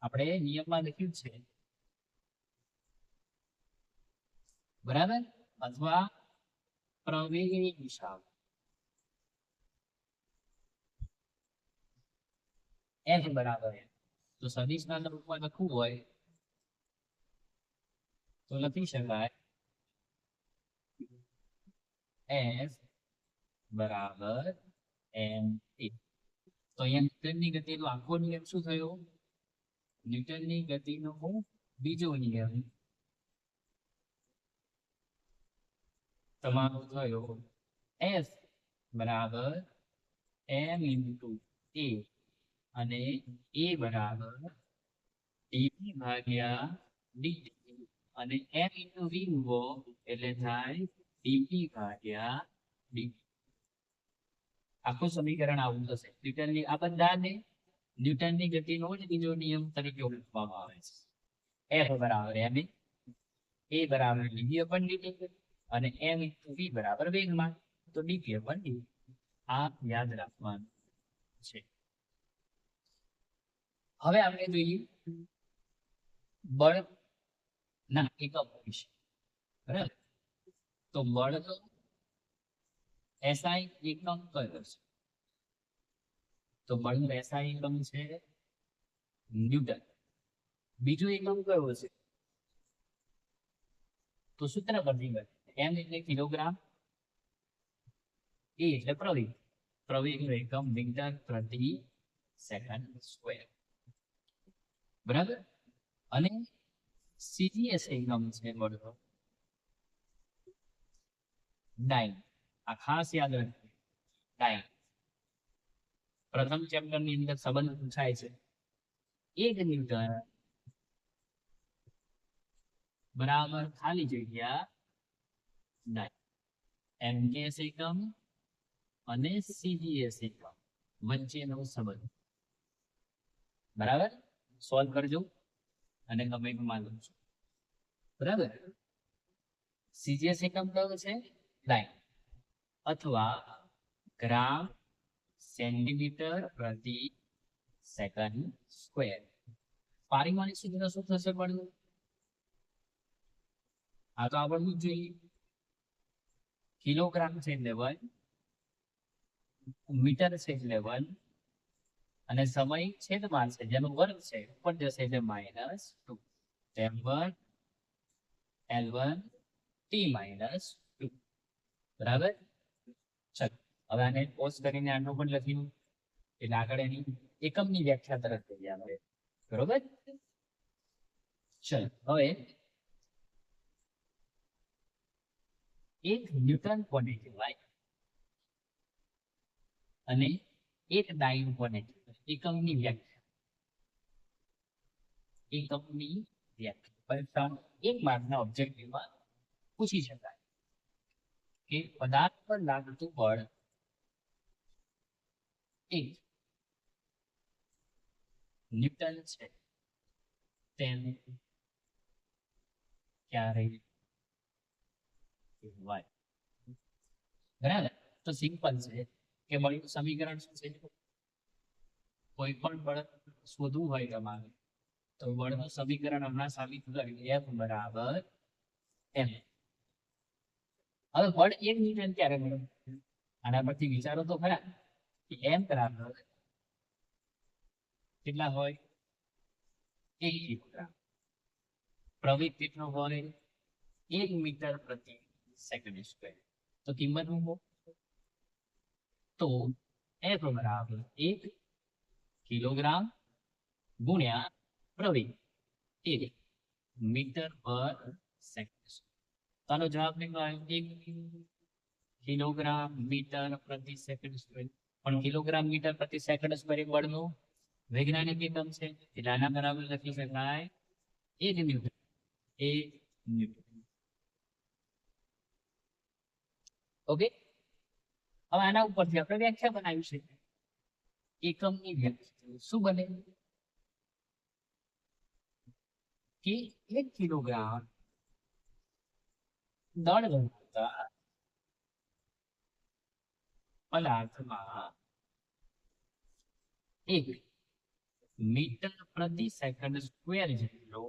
આપણે નિયમમાં લખ્યું છે, બરાબર, અથવા પ્રવેગની દિશા. F બરાબર તો સદિશના રૂપમાં લખવું હોય તો લખી શકાય F બરાબર ma. તો અહીંયા ન્યૂટનની ગતિનો આખો નિયમ શું થયો? ન્યૂટનની ગતિનો બીજો નિયમ તમારો થયો F બરાબર m into a અને a બરાબર dp ભાગ્યા dt. અને m ઇન્ટુ v મૂકો એટલે થાય dp ભાગ્યા dt. આખું સમીકરણ આવું થશે. ન્યૂટનની આ બધાને ન્યૂટનની ગતિનો જ બીજો નિયમ તરીકે ઓળખવામાં આવે છે. F બરાબર ma, a બરાબર dv upon dt અને m ઇન્ટુ v બરાબર વેગમાન, તો dp upon dt. આ યાદ રાખવાનું છે. હવે આપણે જોઈએ બળ ના એકમ વિશે. બરાબર, તો બળનો SI એકમ કયો છે? તો બળનો SI એકમ છે ન્યૂટન. બીજો એકમ કયો છે? તો સૂત્ર પરથી ગયો, m એટલે કિલોગ્રામ, a એટલે પ્રવેગ, પ્રવેગનો એકમ મીટર પ્રતિ સેકન્ડ સ્ક્વેર. બરાબર, અને CGS એકમ છે બળનો ડાઇન. આ ખાસ યાદ રાખજો, ડાઇન. પ્રથમ ચેપ્ટર ની અંદર સંબંધ પૂછાય છે. 1 ન્યૂટન બરાબર ખાલી જગ્યા ડાઇન. MGS એકમ અને CGS એકમ વચ્ચેનો સંબંધ. બરાબર, સોલ્વ કરજો અને કમેન્ટમાં લખજો. બરાબર, CGS એકમ કયો છે? ડાઇન અથવા ગ્રામ સેન્ટીમીટર પ્રતિ સેકન્ડ સ્ક્વેર. પારિમાણિક સૂત્ર શું થશે બળનું? આ તો આવડવું જ જોઈએ. કિલોગ્રામ છે એટલે 1, મીટર છે એટલે 1, અને સમય છેદમાં છે જેનો વર્ગ છે ઉપર જશે એટલે -2. m1 l1 t -2. બરાબર, ચલો હવે આને પોઝ કરીને આનું પણ લખ્યું એટલે આગળ એની એકમની વ્યાખ્યા તરફ જઈએ આપણે. બરોબર, ચલો હવે એક ન્યૂટન કોને કહેવાય અને એક ડાઇન કોને કહેવાય? એકમની વ્યાખ્યા. એકમની વ્યાખ્યા પરીક્ષામાં 1 માર્કના ઓબ્જેક્ટિવમાં પૂછી શકાય કે પદાર્થ પર લાગતું બળ 1 ન્યૂટન છે તેને ક્યારે કહેવાય? બરાબર, તો સિમ્પલ છે કે બળનું સમીકરણ શું છે? કોઈ પણ બળ શોધવું હોય તમારે તો બળનું સમીકરણ હમણાં સાબિત કર્યું, F બરાબર m. હવે બળ 1 ન્યૂટન ક્યારે મળે? આના પરથી વિચારો તો ખરા કે m બરાબર કેટલા હોય? 1 કિલોગ્રામ. પ્રવેગ કેટલો હોય? 1 મીટર પ્રતિ સેકન્ડ સ્ક્વેર. તો કિંમત મૂકો તો F બરાબર 1 કિલોગ્રામ ગુણ્યા પ્રવેગ 1 મીટર પર સેકન્ડ. તો આનો જવાબ નીકળ્યો 1 કિલોગ્રામ મીટર પ્રતિ સેકન્ડ સ્ક્વેર. પણ કિલોગ્રામ મીટર પ્રતિ સેકન્ડ સ્ક્વેર એક બળનું વૈજ્ઞાનિક એકમ છે એટલે આના બરાબર લખી શકાય 1 ન્યૂટન. 1 ન્યૂટન. ઓકે, હવે આના ઉપરથી આપણે વ્યાખ્યા બનાવી છે. એકમની વ્યાખ્યા શું બને કે 1 કિલોગ્રામ દળ ધરાવતા પદાર્થમાં 1 મીટર પ્રતિ સેકન્ડ સ્ક્વેર જેટલો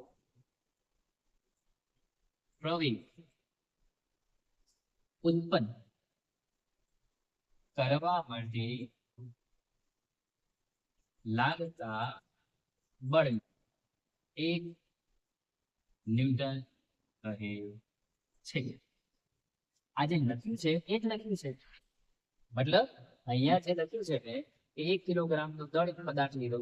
પ્રવેગ ઉત્પન્ન કરવા માટે લાગતા બળ 1 ન્યૂટન કહે છે. આ જે લખ્યું છે એ જ લખ્યું છે. મતલબ અહીંયા જે લખ્યું છે કે 1 કિલોગ્રામ નું દળ પદાર્થ લીધો,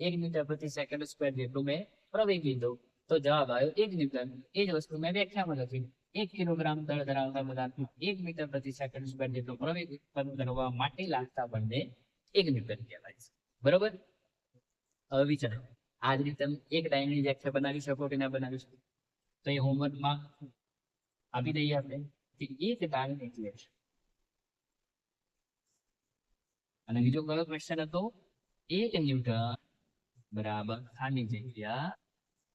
1 મીટર પ્રતિ સેકન્ડ સ્ક્વેર જેટલું મેં પ્રવેગ લીધો, તો જવાબ આવ્યો 1 ન્યૂટન. એ જ વસ્તુ મેં વ્યાખ્યામાં લખી, 1 કિલોગ્રામ દળ ધરાવતા પદાર્થમાં 1 મીટર પ્રતિ સેકન્ડ સ્ક્વેર જેટલો પ્રવેગ ઉત્પન્ન કરવા માટે લાગતા બળને 1 ન્યૂટન કહેવાય છે. બરોબર, હવે વિચારો આ જ રીતે એક ડાયની વ્યાખ્યા બનાવી શકો કે ના બનાવી શકો? તો એ હોમવર્કમાં આપી દઈએ આપણે કે એક દાળની ઇક્વેશન. અને બીજો કયો ક્વેશ્ચન હતો? 1 ન્યૂટન બરાબર ખાલી જગ્યા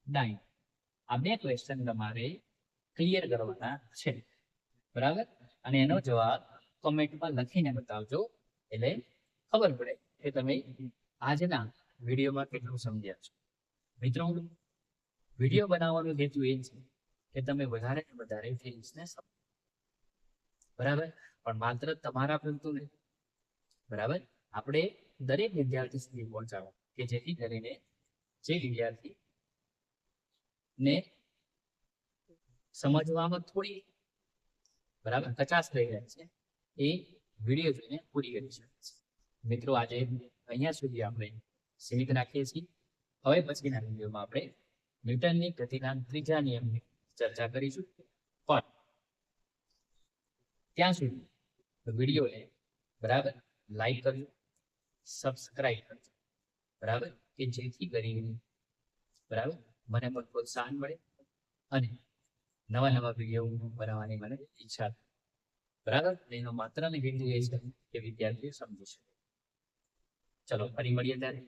9. આ બે ક્વેશ્ચન તમારે ક્લિયર કરવાના છે, બરાબર. અને એનો જવાબ કમેન્ટમાં લખીને બતાવજો, એટલે ખબર પડે કે તમે આજના વિડીયોમાં કેટલું સમજ્યા છો. મિત્રો, વિડીયો બનાવવાનો હેતુ એ છે કે તમે વધારે ને વધારે ફિલ્મ્સને સમજો, બરાબર. પણ માત્ર તમારા પૂરતું નહીં, બરાબર. આપણે દરેક વિદ્યાર્થી સુધી પહોંચાડો કે જેથી કરીને જે વિદ્યાર્થી ને સમજવામાં થોડી બરાબર કચાશ રહી જાય છે એ વિડીયો જોઈને પૂરી કરી શકે છે. મિત્રો, આજે અહીંયા સુધી આપણે સીમિત રાખીએ છીએ. હવે પછીના વિડીયોમાં આપણે ન્યૂટનની ગતિના ત્રીજા નિયમની ચર્ચા કરીશું. પણ ત્યાં સુધી વિડીયોને બરાબર લાઈક કરજો, સબસ્ક્રાઇબ કરજો, બરાબર, કે જેથી કરીને બરાબર મને પણ પ્રોત્સાહન મળે અને નવા નવા વિડીયો બનાવવાની મને ઈચ્છા થાય, બરાબર. એનો માત્ર ને હેતુ એ છે કે વિદ્યાર્થીઓ સમજી શકે. ચલો, ફરી મળીએ ત્યારે.